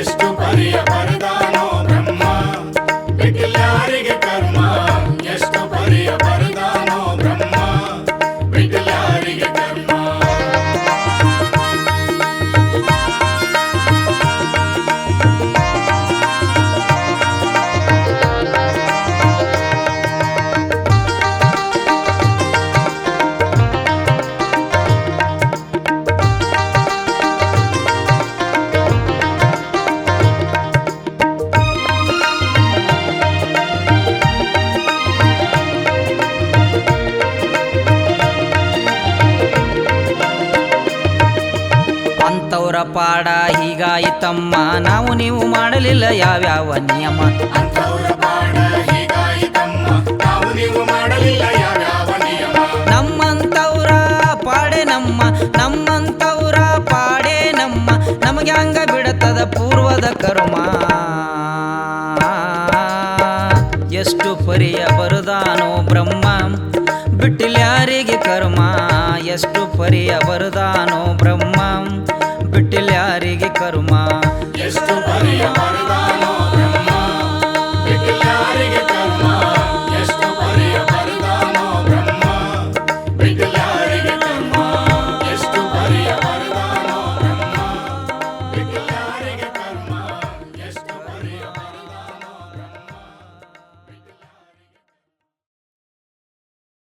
ಎಷ್ಟು ಪರಿಯ ಬರದಾನೋ ಬ್ರಹ್ಮ ಬಿಟ್ಟಿಲ್ಯಾರಿಗೆ ಕರ್ಮ. ಎಷ್ಟು ಪರಿಯ ಬರದಾನೋ ಬ್ರಹ್ಮ ಬಿಟ್ಟಿಲ್ಯಾರಿಗೆ ಕರ್ಮ. ಅಂತವರ ಪಾಡ ಹೀಗಾಯಿತಮ್ಮ, ನಾವು ನೀವು ಮಾಡಲಿಲ್ಲ ಯಾವ್ಯಾವ ನಿಯಮ. ಅಂಥವರ ಪಾಡ ಹೀಗಾಯಿತಮ್ಮ, ನಾವು ನೀವು ಮಾಡಲಿಲ್ಲ ಯಾವ್ಯಾವ ನಿಯಮ. ನಮ್ಮಂತವ್ರ ಪಾಡೆ ನಮ್ಮ, ನಮ್ಮಂತವ್ರ ಪಾಡೆ ನಮ್ಮ, ನಮಗೆ ಹಂಗ ಬಿಡತದ ಪೂರ್ವದ ಕರ್ಮ. ಎಷ್ಟು ಪರಿಯ ಬರುದಾನೋ ಬ್ರಹ್ಮ ಬಿಟ್ಟಿಲ್ಯಾರಿಗೆ ಕರ್ಮ. ಎಷ್ಟು ಪರಿಯ ಬರುದಾನೋ ಬ್ರಹ್ಮ ಬಿಟ್ಟಿಲ್ಯಾರಿಗೆ ಕರ್ಮ.